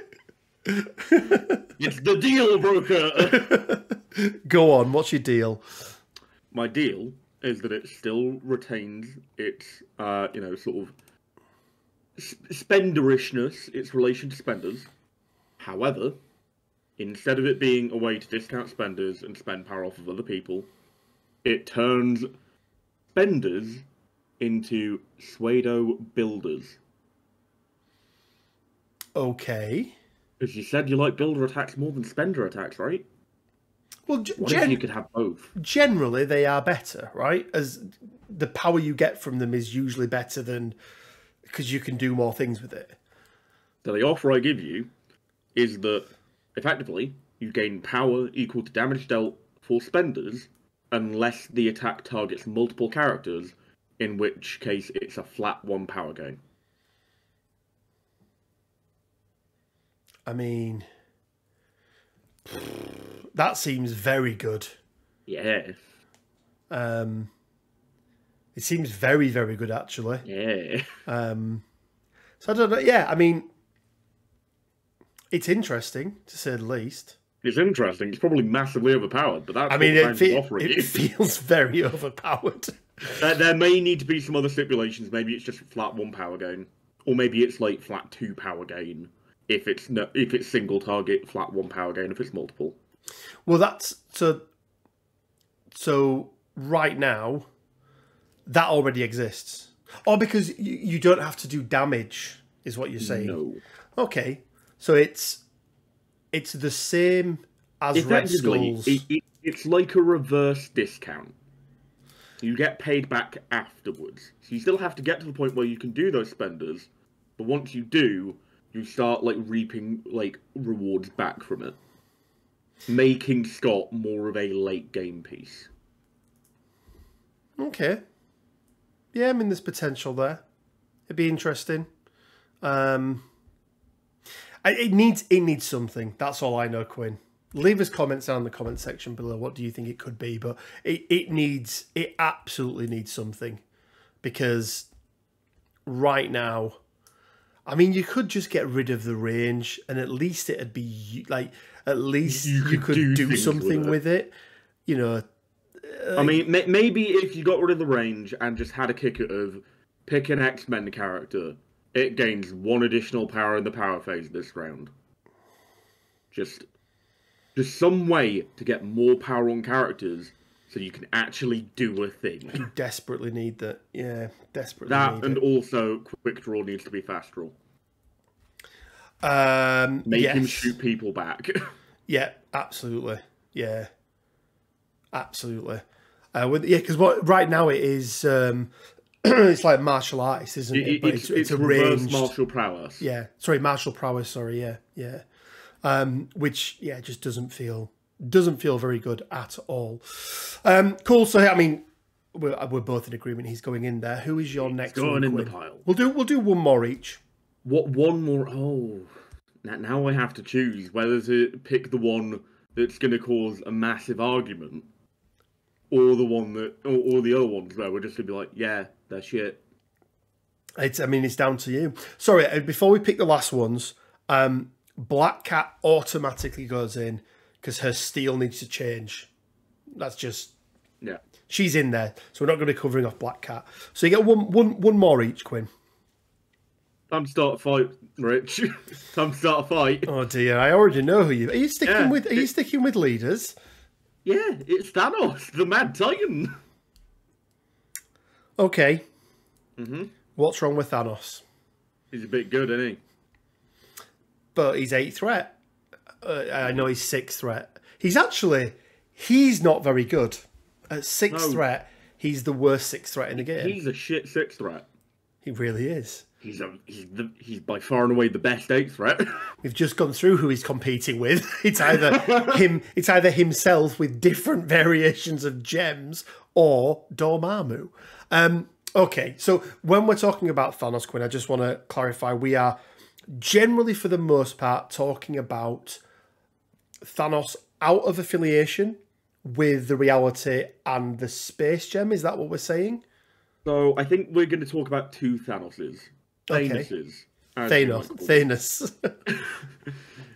It's the deal broker. Go on, what's your deal? My deal is that it still retains its, sort of spenderishness, its relation to spenders. However, instead of it being a way to discount spenders and spend power off of other people, it turns spenders into pseudo builders. Okay. Because you said you like builder attacks more than spender attacks, right? Well, what if you could have both? Generally, they are better, right? As the power you get from them is usually better than... because you can do more things with it. So the offer I give you is that, effectively, you gain power equal to damage dealt for spenders, unless the attack targets multiple characters, in which case it's a flat 1 power gain. I mean, that seems very good. Yeah. It seems very, very good, actually. Yeah. So I don't know. Yeah, I mean, it's interesting, to say the least. It's interesting. It's probably massively overpowered, but that's I mean, what Fans is offering it you. feels very overpowered. There may need to be some other stipulations. Maybe it's just flat 1 power gain, or maybe it's like flat 2 power gain. If it's single target, flat 1 power gain. If it's multiple. Well, that's so right now, that already exists. Oh, because you don't have to do damage, is what you're saying. No. Okay, so it's the same as Red Skulls. It's like a reverse discount. You get paid back afterwards. So you still have to get to the point where you can do those spenders, but once you do, you start like reaping like rewards back from it, making Scott more of a late game piece. Okay. Yeah, I mean, there's potential there. It'd be interesting. It needs something. That's all I know, Quinn. Leave us comments down in the comment section below. What do you think it could be? But it absolutely needs something, because right now, I mean, you could just get rid of the range, and at least it'd be like, at least you could do something with it. You know. I mean, maybe if you got rid of the range and just had a kicker of pick an X-Men character, it gains 1 additional power in the power phase this round. Just some way to get more power on characters so you can actually do a thing. You desperately need that. Yeah, desperately that, need and it. also quick draw needs to be fast draw. Make him shoot people back. Yeah, absolutely. Yeah, absolutely. Because right now it is, it's like martial arts, isn't it? But it's a reverse ranged martial prowess. Yeah, sorry, martial prowess. Sorry, yeah. Which just doesn't feel very good at all. Cool. So I mean, we're both in agreement. He's going in there. Who is your next one? Going in Quinn? the pile. We'll do one more each. What, one more? Oh, now I have to choose whether to pick the one that's going to cause a massive argument, or the one that, or the other ones where we're just going to be like, yeah, they're shit. It's down to you. Sorry, before we pick the last ones, Black Cat automatically goes in because her steel needs to change. That's just, yeah. She's in there, so we're not going to be covering off Black Cat. So you get one more each, Quinn. Time to start a fight, Rich. Time to start a fight. Oh dear, I already know who you. Are you sticking with? Are you sticking with leaders? Yeah, it's Thanos, the Mad Titan. Okay. What's wrong with Thanos? He's a bit good, isn't he? But he's 8th threat. I know he's 6th threat. He's not very good. At 6th threat, he's the worst 6th threat in the game. He's a shit 6th threat. He really is. He's by far and away the best 8th threat. We've just gone through who he's competing with. It's either himself with different variations of gems, or Dormammu. Okay, so when we're talking about Thanos, Quinn, I just want to clarify, we are generally, for the most part, talking about Thanos out of affiliation with the reality and the space gem. Is that what we're saying? So I think we're going to talk about 2 Thanoses. Thanos.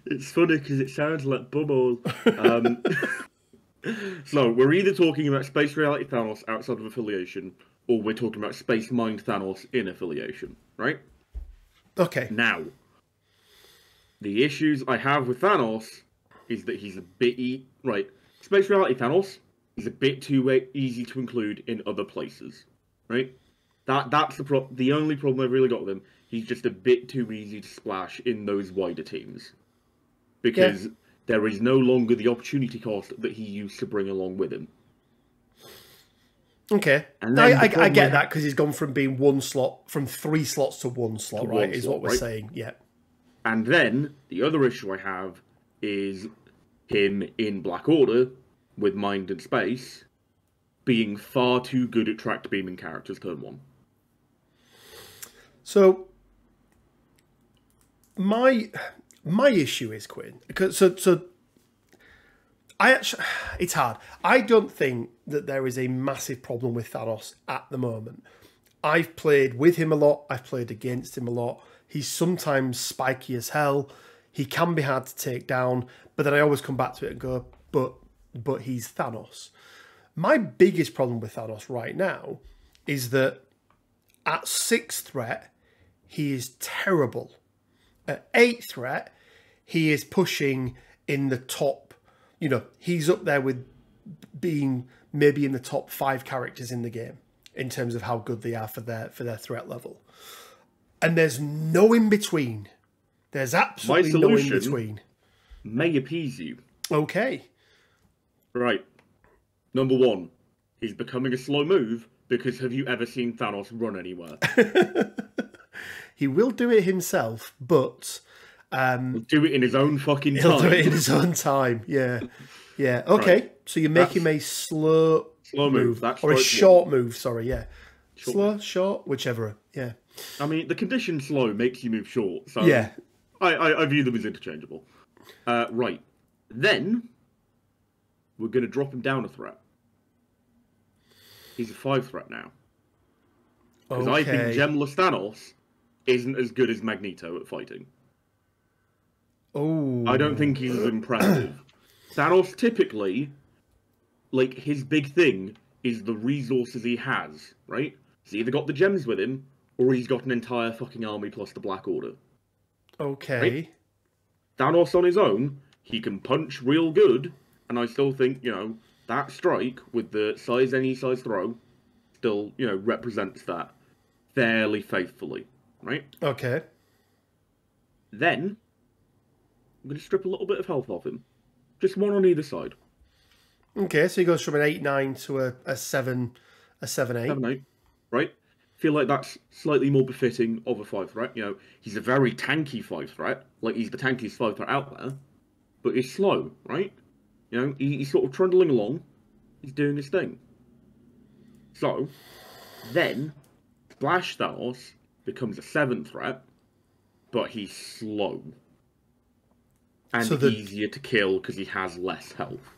It's funny because it sounds like bubble. So we're either talking about space reality Thanos outside of affiliation, or we're talking about space mind Thanos in affiliation, right? Okay. Now, the issues I have with Thanos is that he's a bit space reality Thanos is a bit too easy to include in other places, right? That's the only problem I've really got with him. He's just a bit too easy to splash in those wider teams, because there is no longer the opportunity cost that he used to bring along with him. Okay, I get that, because he's gone from being 1 slot, from 3 slots to 1 slot, right? Is what we're saying, yeah. And then the other issue I have is him in Black Order with Mind and Space being far too good at tracked beaming characters turn 1. So My issue is, Quinn, because it's hard. I don't think that there is a massive problem with Thanos at the moment. I've played with him a lot. I've played against him a lot. He's sometimes spiky as hell. He can be hard to take down, but then I always come back to it and go, but he's Thanos. My biggest problem with Thanos right now is that at 6th threat, he is terrible. At 8th threat, he is pushing in the top. You know, he's up there with being maybe in the top 5 characters in the game in terms of how good they are for their threat level. And there's no in between. There's absolutely no in between. May appease you. Okay. Right. Number 1, he's becoming a slow move because have you ever seen Thanos run anywhere? He will do it himself, but He'll do it in his own fucking time. He'll do it in his own time. Yeah. Yeah. Okay. Right. So you make him a slow move. That's or a short move, sorry, yeah. Short, whichever. Yeah. I mean, the condition slow makes you move short, so yeah. I view them as interchangeable. Right. Then we're going to drop him down a threat. He's a 5 threat now. Because I think Gemless Thanos isn't as good as Magneto at fighting. Oh. I don't think he's as impressive. Thanos typically, like, his big thing is the resources he has, right? He's either got the gems with him, or he's got an entire fucking army plus the Black Order. Okay. Right? Thanos on his own, he can punch real good, and I still think, you know, that strike with the any size throw still, you know, represents that fairly faithfully, right? Okay. Then, I'm going to strip a little bit of health off him. Just one on either side. Okay, so he goes from an 8-9 to a 7-8. 7-8, right? Feel like that's slightly more befitting of a 5 threat. You know, he's a very tanky 5 threat. Like, he's the tankiest 5 threat out there. But he's slow, right? You know, he's sort of trundling along. He's doing his thing. So, then, Splash Thanos becomes a 7 threat, but he's slow. And easier to kill because he has less health.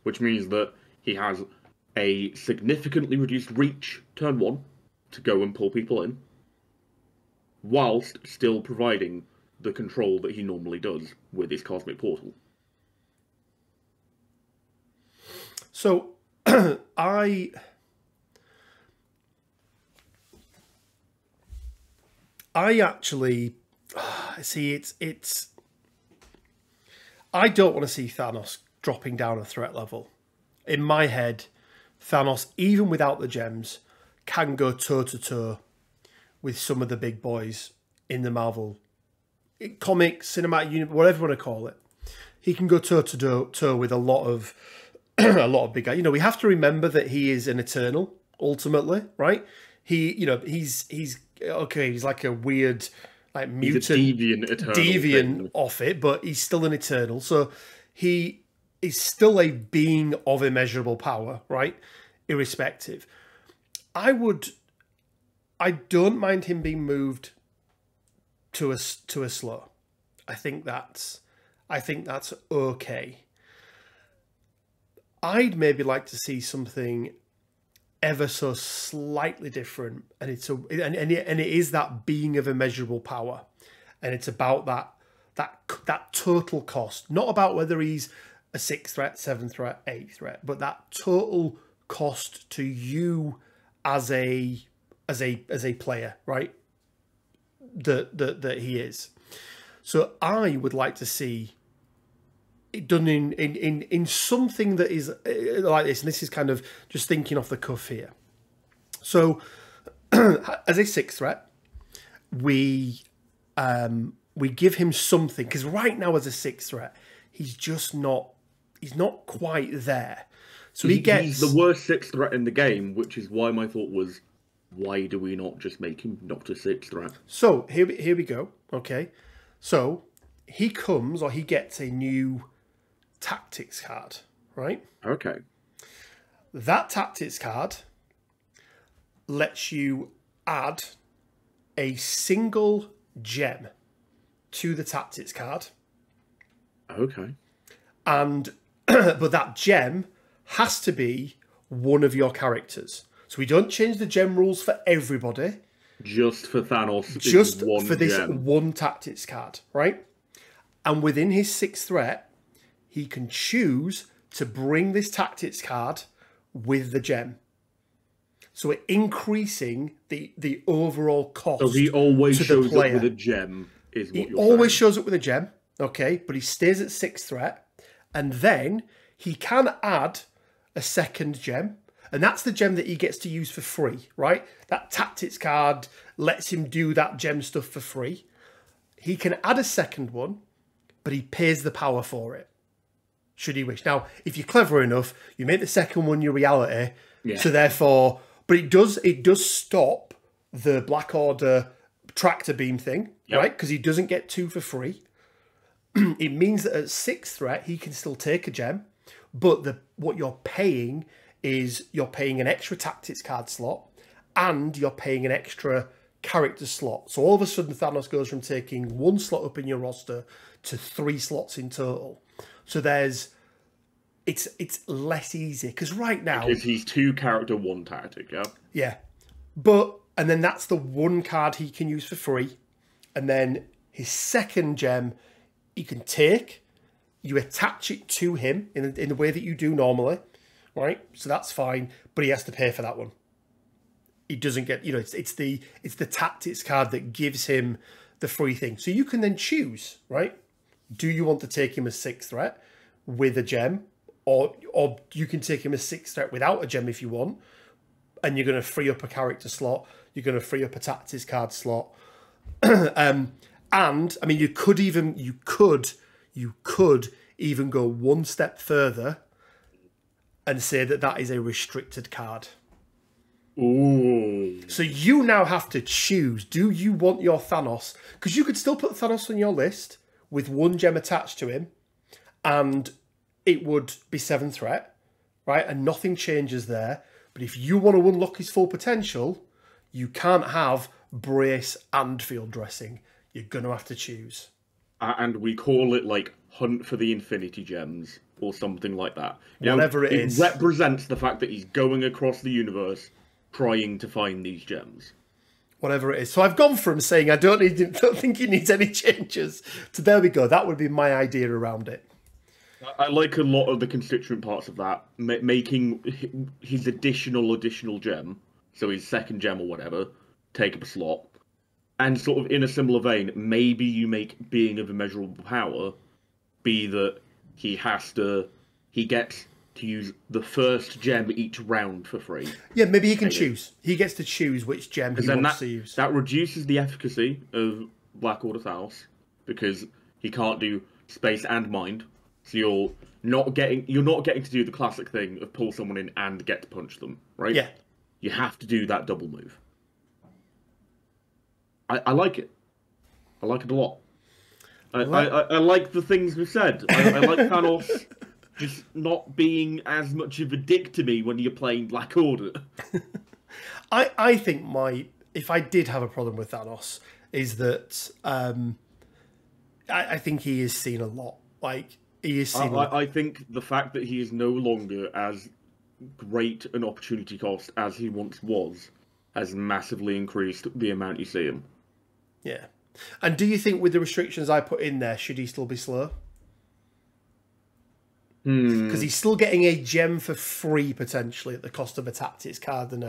Which means that he has a significantly reduced reach turn 1 to go and pull people in, whilst still providing the control that he normally does with his Cosmic Portal. So, I actually see it's. I don't want to see Thanos dropping down a threat level. In my head, Thanos, even without the gems, can go toe-to-toe with some of the big boys in the Marvel comics, cinematic universe, whatever you want to call it. He can go toe-to-toe with a lot of big guys. You know, we have to remember that he is an Eternal, ultimately, right? He's like a weird, like, mutant, deviant off it, but he's still an Eternal. So he is still a being of immeasurable power, right? Irrespective. I don't mind him being moved to a slow. I think that's okay. I'd maybe like to see something ever so slightly different, and it is that being of immeasurable power, and it's about that total cost, not about whether he's a 6 threat, 7 threat, 8 threat, but that total cost to you as a player, right? That he is. So I would like to see it done in something that is like this, and this is kind of just thinking off the cuff here. So as a 6 threat, we give him something, because right now as a 6 threat, he's not quite there. So he's the worst 6 threat in the game, which is why my thought was, why do we not just make him not a 6 threat? So here we go. Okay, so he gets a new tactics card, right? Okay. That tactics card lets you add a single gem to the tactics card. Okay. And but that gem has to be one of your characters. So we don't change the gem rules for everybody. Just for Thanos. Just one for this gem. one tactics card, right? And within his 6th threat, he can choose to bring this tactics card with the gem. So we're increasing the overall cost. So he always to the shows player. up with a gem, is what He you're always saying. shows up with a gem, okay? But he stays at 6th threat. And then he can add a second gem. And that's the gem that he gets to use for free, right? That tactics card lets him do that gem stuff for free. He can add a second one, but he pays the power for it, should he wish. Now, if you're clever enough, you make the second one your reality. Yeah. So therefore, but it does stop the Black Order tractor beam thing, right? Because he doesn't get 2 for free. It means that at 6th threat, he can still take a gem, but what you're paying is you're paying an extra tactics card slot and you're paying an extra character slot. So all of a sudden, Thanos goes from taking 1 slot up in your roster to 3 slots in total. So it's less easy because right now, because he's 2 character, 1 tactic, yeah. And then that's the 1 card he can use for free. And then his second gem, you can take, you attach it to him in the way that you do normally, right? So that's fine, but he has to pay for that one. He doesn't get, it's the tactics card that gives him the free thing. So you can then choose, right? Do you want to take him as 6th threat with a gem, or you can take him as 6th threat without a gem if you want, and you're going to free up a character slot. You're going to free up a tactics card slot. And I mean, you could even go 1 step further and say that is a restricted card. Ooh. So you now have to choose, do you want your Thanos? Because you could still put Thanos on your list with 1 gem attached to him, and it would be 7th threat, right? And nothing changes there. But if you want to unlock his full potential, you can't have brace and field dressing. You're going to have to choose. And we call it like Hunt for the Infinity Gems or something like that. Whatever it is. It represents the fact that he's going across the universe trying to find these gems. Whatever it is. So I've gone from saying I don't think he needs any changes to there we go. That would be my idea around it. I like a lot of the constituent parts of that, making his additional gem, so his second gem or whatever, take up a slot. And sort of in a similar vein, maybe you make being of immeasurable power be that he gets to use the first gem each round for free. Yeah, maybe he can choose. He gets to choose which gem he wants to use. That reduces the efficacy of Black Order Thanos, because he can't do space and mind. So you're not getting to do the classic thing of pull someone in and get to punch them, right? Yeah. You have to do that double move. I like it. I like it a lot. I like the things we've said. I like Thanos just not being as much of a dick to me when you're playing Black Order. I think if I did have a problem with Thanos, is that I think he is seen a lot. Like, he is seen. I think the fact that he is no longer as great an opportunity cost as he once was has massively increased the amount you see him. Yeah. And do you think with the restrictions I put in there, should he still be slow? Because he's still getting a gem for free, potentially, at the cost of a tactics card and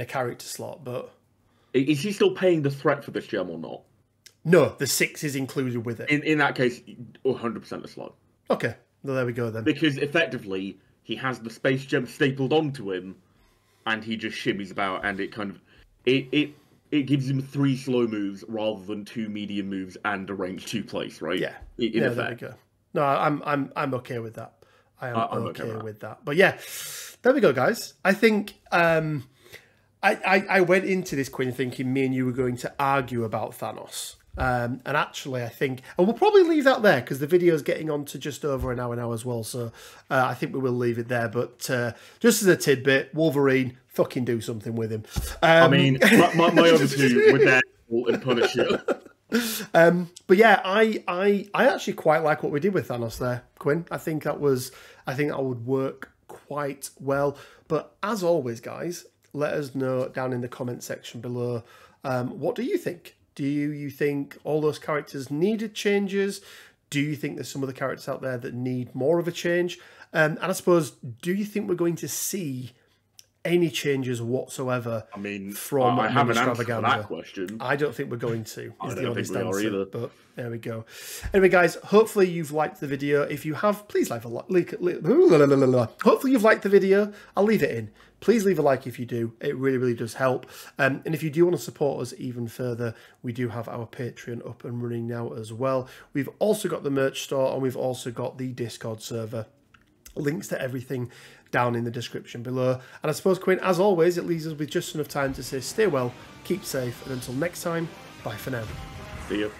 a character slot, but... Is he still paying the threat for this gem or not? No, the 6 is included with it. In that case, 100% a slot. Okay, well, there we go then. Because effectively, he has the space gem stapled onto him, and he just shimmies about, and it kind of... It gives him 3 slow moves rather than 2 medium moves and a range 2 place, right? Yeah. In effect. There we go. No, I'm okay with that. I'm okay with with that. But yeah, there we go, guys. I think I went into this, Quinn, thinking me and you were going to argue about Thanos. And actually, I think... And we'll probably leave that there, because the video is getting on to just over an hour now as well. So I think we will leave it there. But just as a tidbit, Wolverine, fucking do something with him. I mean, my other two were there and Punisher. But yeah, I actually quite like what we did with Thanos there, Quinn. I think that would work quite well. But as always, guys, let us know down in the comment section below. What do you think? Do you think all those characters needed changes? Do you think there's some of the characters out there that need more of a change? And I suppose, do you think we're going to see any changes whatsoever? I mean, from I have an answer MiniStravaganza? for that question. I don't think we're going to. I Is don't the honest think we are answer. either. But there we go. Anyway, guys, hopefully you've liked the video. If you have, please leave a like. Hopefully you've liked the video. I'll leave it in. Please leave a like if you do. It really, really does help. And if you do want to support us even further, we do have our Patreon up and running now as well. We've also got the merch store, and we've also got the Discord server. Links to everything down in the description below. And I suppose, Quinn, as always, it leaves us with just enough time to say stay well, keep safe, and until next time, bye for now. See you.